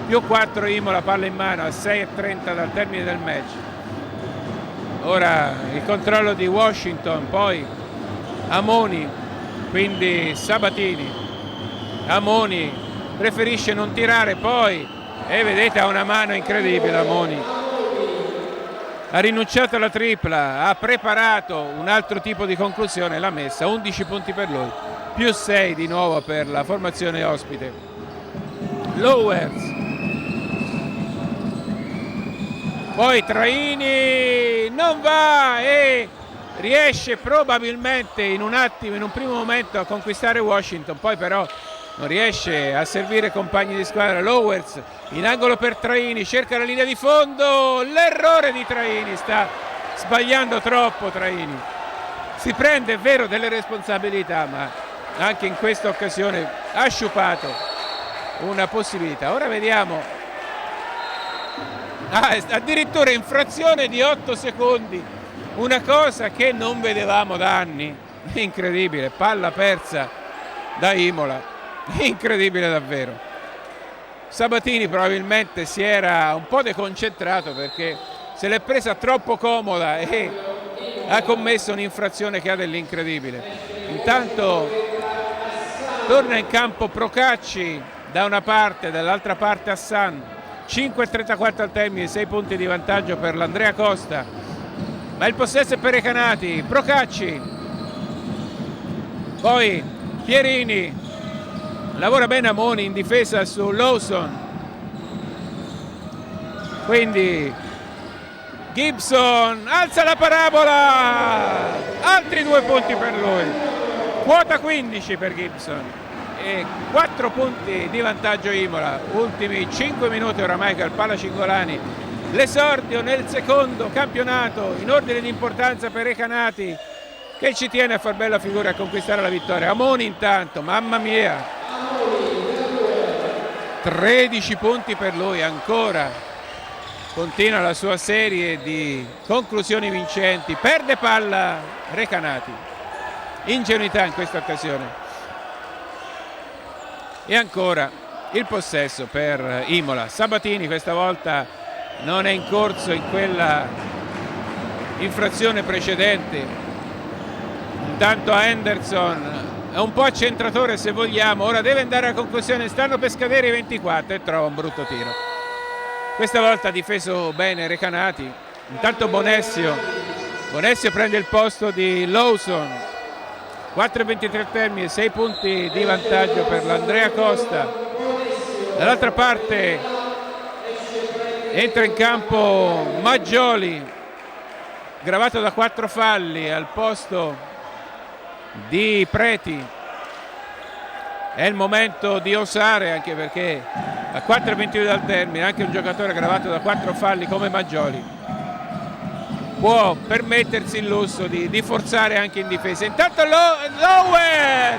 più 4 Imola, palla in mano a 6:30 dal termine del match. Ora il controllo di Washington, poi Amoni, quindi Sabatini. Amoni preferisce non tirare, poi vedete ha una mano incredibile Amoni. Ha rinunciato alla tripla, ha preparato un altro tipo di conclusione, l'ha messa, 11 punti per lui, più 6 di nuovo per la formazione ospite. Lowers. Poi Traini non va e riesce probabilmente in un attimo, in un primo momento a conquistare Washington, poi però non riesce a servire compagni di squadra. Lowers in angolo per Traini, cerca la linea di fondo, l'errore di Traini, sta sbagliando troppo Traini. Si prende, è vero, delle responsabilità, ma anche in questa occasione ha sciupato una possibilità. Ora vediamo. Addirittura infrazione di 8 secondi, una cosa che non vedevamo da anni, incredibile, palla persa da Imola, incredibile davvero. Sabatini probabilmente si era un po' deconcentrato perché se l'è presa troppo comoda e ha commesso un'infrazione che ha dell'incredibile. Intanto torna in campo Procacci da una parte, dall'altra parte Hassan. 5:34 al termine, 6 punti di vantaggio per l'Andrea Costa, ma il possesso è per Recanati. Procacci, poi Pierini, lavora bene Amoni in difesa su Lawson, quindi Gibson alza la parabola, altri 2 punti per lui, quota 15 per Gibson. E 4 punti di vantaggio Imola, ultimi 5 minuti oramai che al Pala Cingolani, l'esordio nel secondo campionato in ordine di importanza per Recanati che ci tiene a far bella figura e a conquistare la vittoria. Amoni intanto, mamma mia, 13 punti per lui, ancora continua la sua serie di conclusioni vincenti, perde palla Recanati, ingenuità in questa occasione. E ancora il possesso per Imola. Sabatini questa volta non è in corso in quella infrazione precedente. Intanto Anderson è un po' accentratore se vogliamo, ora deve andare a conclusione, stanno per scadere i 24 e trova un brutto tiro. Questa volta ha difeso bene Recanati. Intanto Bonessio prende il posto di Lawson. 4:23 al termine, 6 punti di vantaggio per l'Andrea Costa. Dall'altra parte entra in campo Maggioli, gravato da 4 falli al posto di Preti. È il momento di osare, anche perché a 4:22 dal termine anche un giocatore gravato da 4 falli come Maggioli può permettersi il lusso di forzare anche in difesa. Intanto Lower,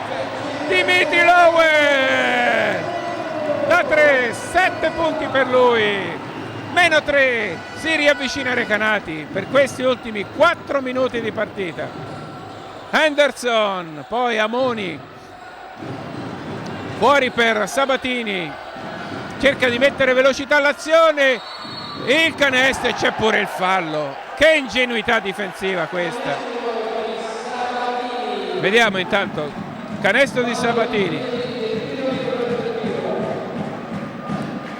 Dimitri Lower da 3, 7 punti per lui, meno 3, si riavvicina Recanati per questi ultimi 4 minuti di partita. Henderson, poi Amoni, fuori per Sabatini, cerca di mettere velocità all'azione, il canestro e c'è pure il fallo. Che ingenuità difensiva questa. Vediamo intanto canestro di Sabatini,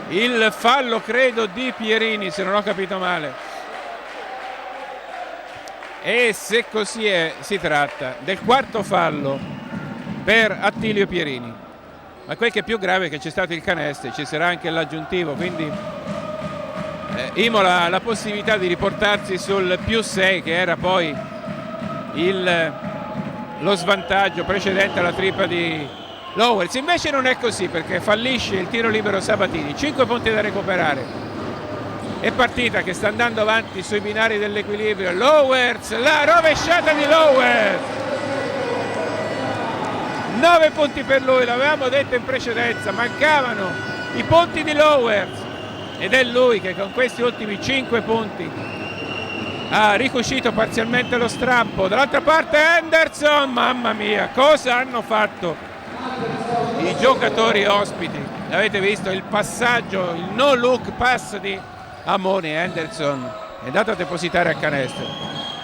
il fallo credo di Pierini se non ho capito male, e se così è si tratta del quarto fallo per Attilio Pierini. Ma quel che è più grave è che c'è stato il canestro e ci sarà anche l'aggiuntivo, quindi Imola ha la possibilità di riportarsi sul +6, che era poi lo svantaggio precedente alla tripla di Lowers. Invece non è così, perché fallisce il tiro libero Sabatini. 5 punti da recuperare. È partita che sta andando avanti sui binari dell'equilibrio. Lowers, la rovesciata di Lowers, 9 punti per lui, l'avevamo detto in precedenza, mancavano i punti di Lowers ed è lui che con questi ultimi 5 punti ha ricucito parzialmente lo strappo. Dall'altra parte Henderson, mamma mia, cosa hanno fatto i giocatori ospiti? Avete visto il passaggio, il no look pass di Amoni. Henderson è andato a depositare a canestro.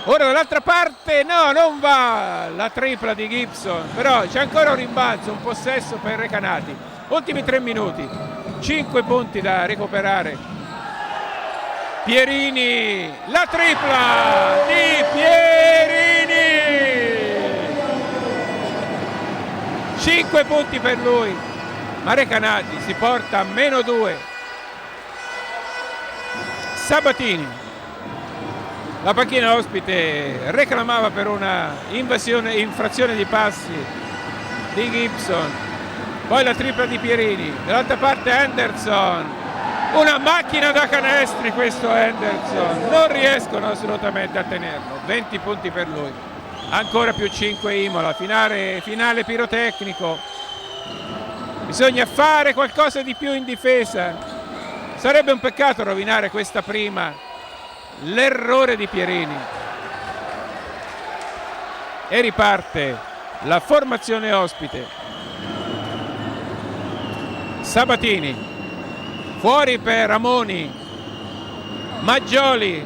Ora dall'altra parte no, non va la tripla di Gibson, però c'è ancora un rimbalzo, un possesso per Recanati. Ultimi 3 minuti, 5 punti da recuperare. Pierini, la tripla di Pierini, 5 punti per lui, ma Recanati si porta a -2. Sabatini, la panchina ospite reclamava per una infrazione di passi di Gibson. Poi la tripla di Pierini, dall'altra parte Henderson, una macchina da canestri questo Henderson, non riescono assolutamente a tenerlo. 20 punti per lui, ancora più 5 Imola, finale pirotecnico. Bisogna fare qualcosa di più in difesa, sarebbe un peccato rovinare questa prima. L'errore di Pierini, e riparte la formazione ospite. Sabatini, fuori per Amoni, Maggioli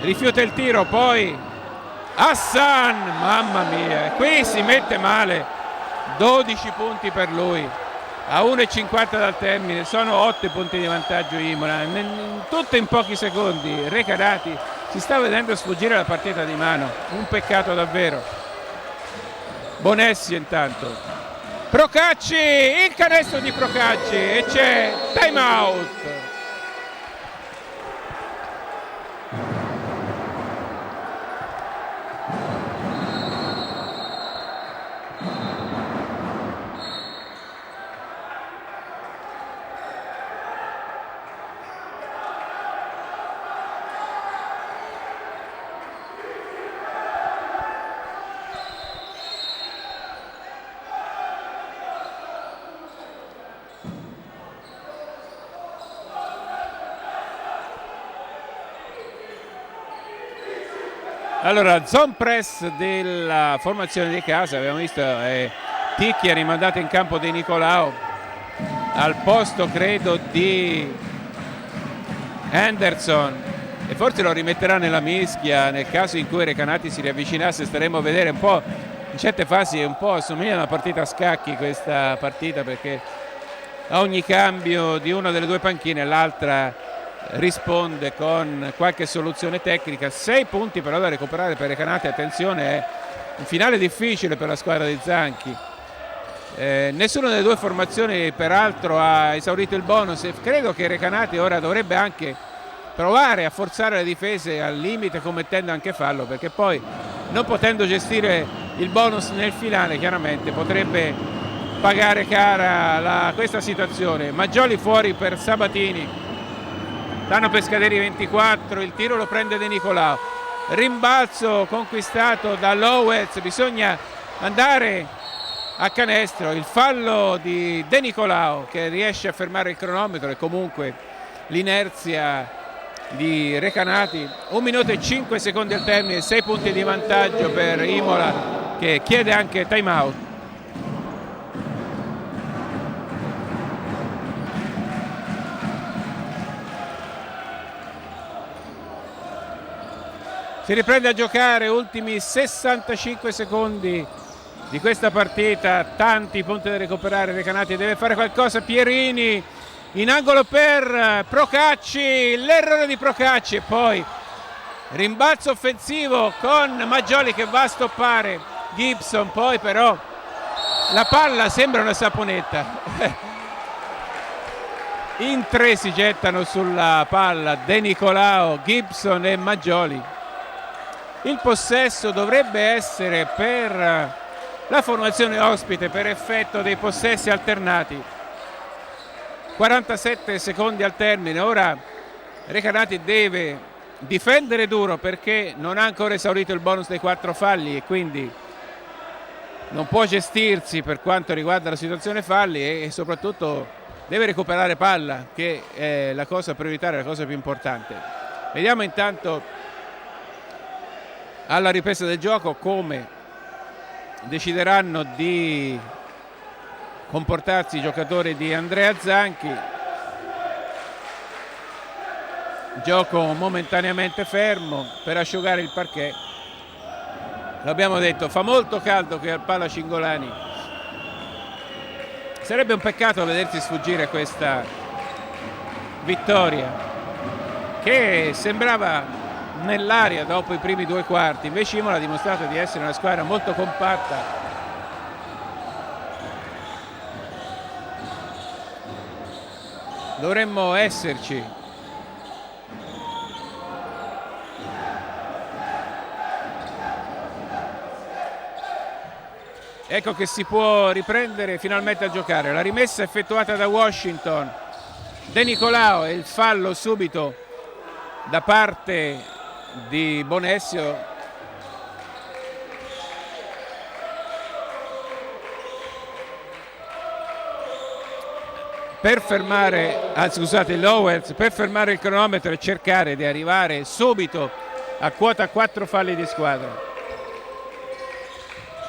rifiuta il tiro, poi Hassan, mamma mia, qui si mette male. 12 punti per lui a 1:50 dal termine, sono 8 punti di vantaggio Imola, tutto in pochi secondi. Recanati si sta vedendo sfuggire la partita di mano, un peccato davvero. Bonessi intanto, Procacci, il canestro di Procacci e c'è time out. Allora, zone press della formazione di casa, abbiamo visto Ticchi ha rimandato in campo Di Nicolao al posto credo di Henderson, e forse lo rimetterà nella mischia nel caso in cui Recanati si riavvicinasse. Staremo a vedere un po', in certe fasi un po' assomiglia a una partita a scacchi questa partita, perché a ogni cambio di una delle due panchine l'altra risponde con qualche soluzione tecnica. 6 punti però da recuperare per Recanati, attenzione, è un finale difficile per la squadra di Zanchi. Nessuna delle due formazioni peraltro ha esaurito il bonus e credo che Recanati ora dovrebbe anche provare a forzare le difese al limite, commettendo anche fallo, perché poi non potendo gestire il bonus nel finale chiaramente potrebbe pagare cara questa situazione. Maggioli fuori per Sabatini, stanno per scadere i 24, il tiro lo prende De Nicolao, rimbalzo conquistato da Lowez, bisogna andare a canestro, il fallo di De Nicolao che riesce a fermare il cronometro e comunque l'inerzia di Recanati. 1 minuto e 5 secondi al termine, 6 punti di vantaggio per Imola che chiede anche time out. Si riprende a giocare, ultimi 65 secondi di questa partita, tanti punti da recuperare. Recanati deve fare qualcosa, Pierini in angolo per Procacci, l'errore di Procacci e poi rimbalzo offensivo con Maggioli che va a stoppare Gibson, poi però la palla sembra una saponetta. In 3 si gettano sulla palla De Nicolao, Gibson e Maggioli. Il possesso dovrebbe essere per la formazione ospite per effetto dei possessi alternati. 47 secondi al termine, ora Recanati deve difendere duro perché non ha ancora esaurito il bonus dei 4 falli e quindi non può gestirsi per quanto riguarda la situazione falli e soprattutto deve recuperare palla, che è la cosa prioritaria, la cosa più importante. Vediamo intanto alla ripresa del gioco come decideranno di comportarsi i giocatori di Andrea Zanchi. Gioco momentaneamente fermo per asciugare il parquet. L'abbiamo detto, fa molto caldo qui al Pala Cingolani. Sarebbe un peccato vedersi sfuggire questa vittoria che sembrava nell'aria dopo i primi 2 quarti, invece Imola ha dimostrato di essere una squadra molto compatta. Dovremmo esserci. Ecco che si può riprendere finalmente a giocare. La rimessa effettuata da Washington, De Nicolao e il fallo subito da parte di Bonesio. Per fermare, scusate, Lowers, per fermare il cronometro e cercare di arrivare subito a quota 4 falli di squadra.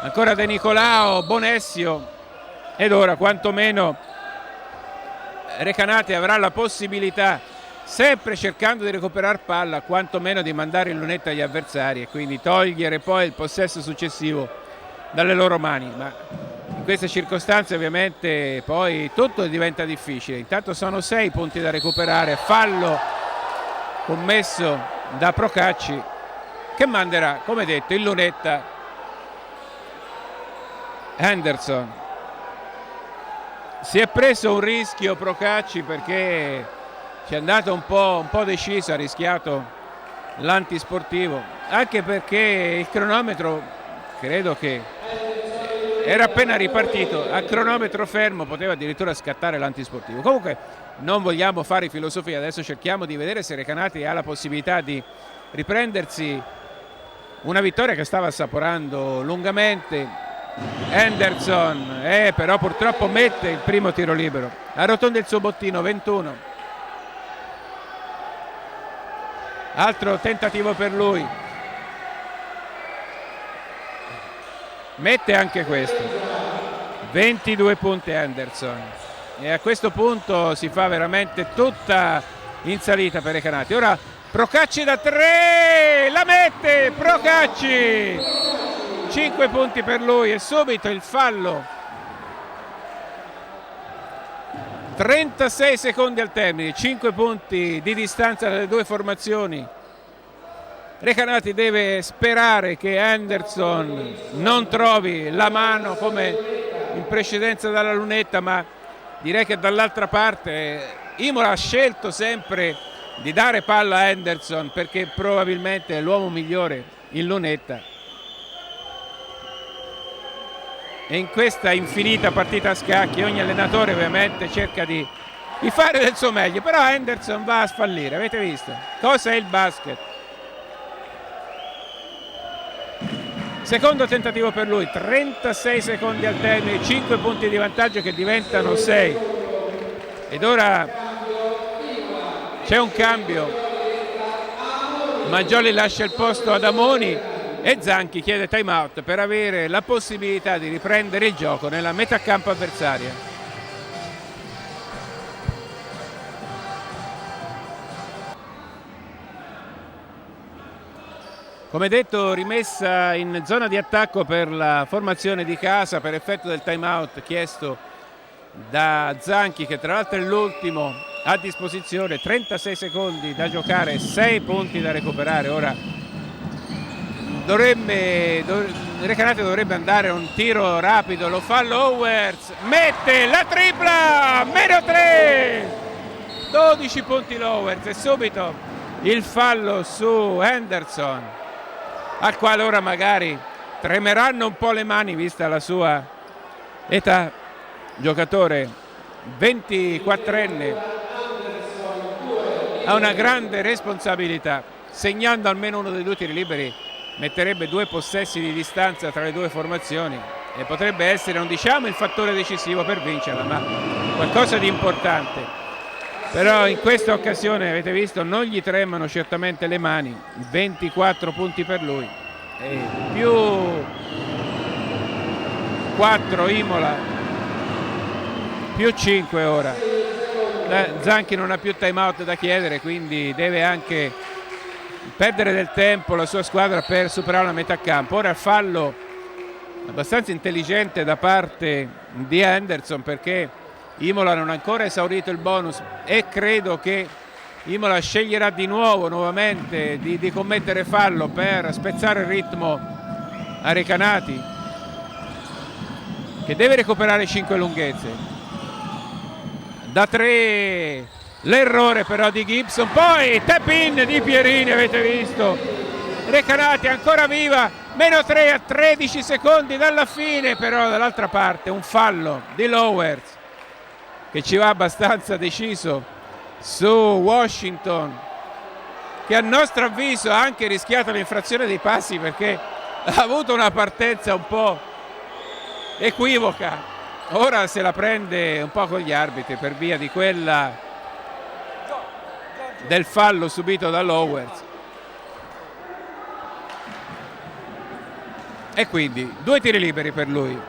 Ancora De Nicolao, Bonesio ed ora quantomeno Recanati avrà la possibilità, sempre cercando di recuperare palla, quantomeno di mandare in lunetta agli avversari e quindi togliere poi il possesso successivo dalle loro mani. Ma in queste circostanze ovviamente poi tutto diventa difficile. Intanto sono 6 punti da recuperare, fallo commesso da Procacci che manderà, come detto, in lunetta Henderson. Si è preso un rischio Procacci perché ci è andato un po' deciso, ha rischiato l'antisportivo, anche perché il cronometro credo che era appena ripartito, a cronometro fermo poteva addirittura scattare l'antisportivo. Comunque non vogliamo fare filosofia, adesso cerchiamo di vedere se Recanati ha la possibilità di riprendersi una vittoria che stava assaporando lungamente. Henderson però purtroppo mette il primo tiro libero, arrotonda il suo bottino, 21. Altro tentativo per lui, mette anche questo, 22 punti Henderson e a questo punto si fa veramente tutta in salita per Recanati. Ora Procacci da 3, la mette Procacci, 5 punti per lui e subito il fallo. 36 secondi al termine, 5 punti di distanza dalle due formazioni. Recanati deve sperare che Henderson non trovi la mano come in precedenza dalla lunetta, ma direi che dall'altra parte Imola ha scelto sempre di dare palla a Henderson perché probabilmente è l'uomo migliore in lunetta. e in questa infinita partita a scacchi ogni allenatore ovviamente cerca di fare del suo meglio, però Henderson va a sfallire, avete visto? Cosa è il basket? Secondo tentativo per lui, 36 secondi al termine, 5 punti di vantaggio che diventano 6. Ed ora c'è un cambio. Maggioli lascia il posto ad Amoni e Zanchi chiede time out per avere la possibilità di riprendere il gioco nella metà campo avversaria. Come detto, rimessa in zona di attacco per la formazione di casa per effetto del time out chiesto da Zanchi, che tra l'altro è l'ultimo a disposizione. 36 secondi da giocare, 6 punti da recuperare. Ora Recanati dovrebbe andare a un tiro rapido, lo fa Lowers, mette la tripla, meno 3, 12 punti Lowers e subito il fallo su Henderson, al quale ora magari tremeranno un po' le mani vista la sua età. Giocatore 24enne, ha una grande responsabilità, segnando almeno uno dei 2 tiri liberi metterebbe 2 possessi di distanza tra le 2 formazioni e potrebbe essere, non diciamo il fattore decisivo per vincerla, ma qualcosa di importante. Però in questa occasione avete visto non gli tremano certamente le mani. 24 punti per lui e più 4 Imola, più 5 ora. Zanchi non ha più time out da chiedere, quindi deve anche perdere del tempo la sua squadra per superare la metà campo. Ora fallo abbastanza intelligente da parte di Henderson, perché Imola non ha ancora esaurito il bonus e credo che Imola sceglierà nuovamente di commettere fallo per spezzare il ritmo a Recanati, che deve recuperare 5 lunghezze. Da 3 l'errore però di Gibson, poi tap in di Pierini, avete visto. Recanati ancora viva, meno 3 a 13 secondi dalla fine, però dall'altra parte un fallo di Lowers che ci va abbastanza deciso su Washington, che a nostro avviso ha anche rischiato l'infrazione dei passi perché ha avuto una partenza un po' equivoca. Ora se la prende un po' con gli arbitri per via di quella del fallo subito da Lowers, e quindi 2 tiri liberi per lui.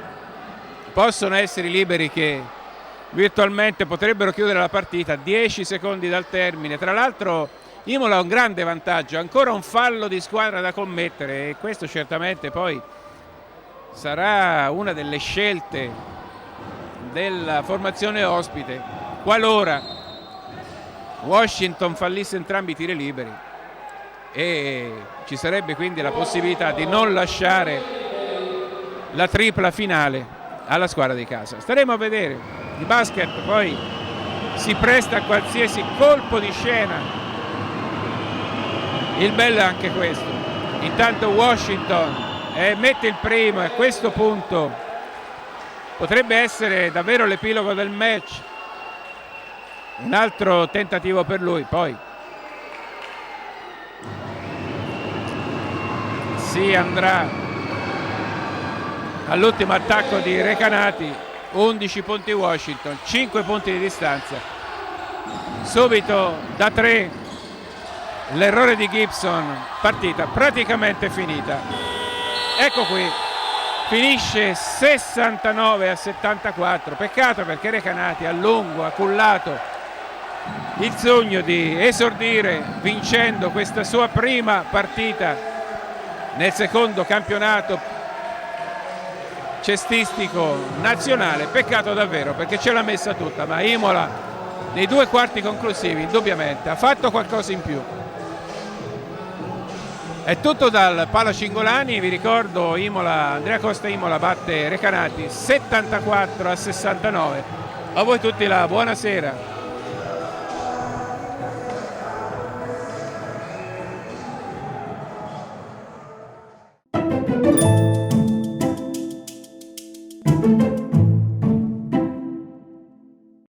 Possono essere liberi che virtualmente potrebbero chiudere la partita, 10 secondi dal termine. Tra l'altro Imola ha un grande vantaggio, ancora un fallo di squadra da commettere e questo certamente poi sarà una delle scelte della formazione ospite qualora Washington fallisse entrambi i tiri liberi, e ci sarebbe quindi la possibilità di non lasciare la tripla finale alla squadra di casa. Staremo a vedere. Il basket poi si presta a qualsiasi colpo di scena, il bello è anche questo. Intanto Washington mette il primo e a questo punto potrebbe essere davvero l'epilogo del match. Un altro tentativo per lui, poi si andrà all'ultimo attacco di Recanati. 11 punti Washington, 5 punti di distanza. Subito da 3 l'errore di Gibson, partita praticamente finita. Ecco qui, finisce 69 a 74. Peccato perché Recanati a lungo ha cullato il sogno di esordire vincendo questa sua prima partita nel secondo campionato cestistico nazionale. Peccato davvero perché ce l'ha messa tutta, ma Imola nei 2 quarti conclusivi indubbiamente ha fatto qualcosa in più. È tutto dal Pala Cingolani, vi ricordo Andrea Costa Imola batte Recanati 74 a 69. A voi tutti la buonasera.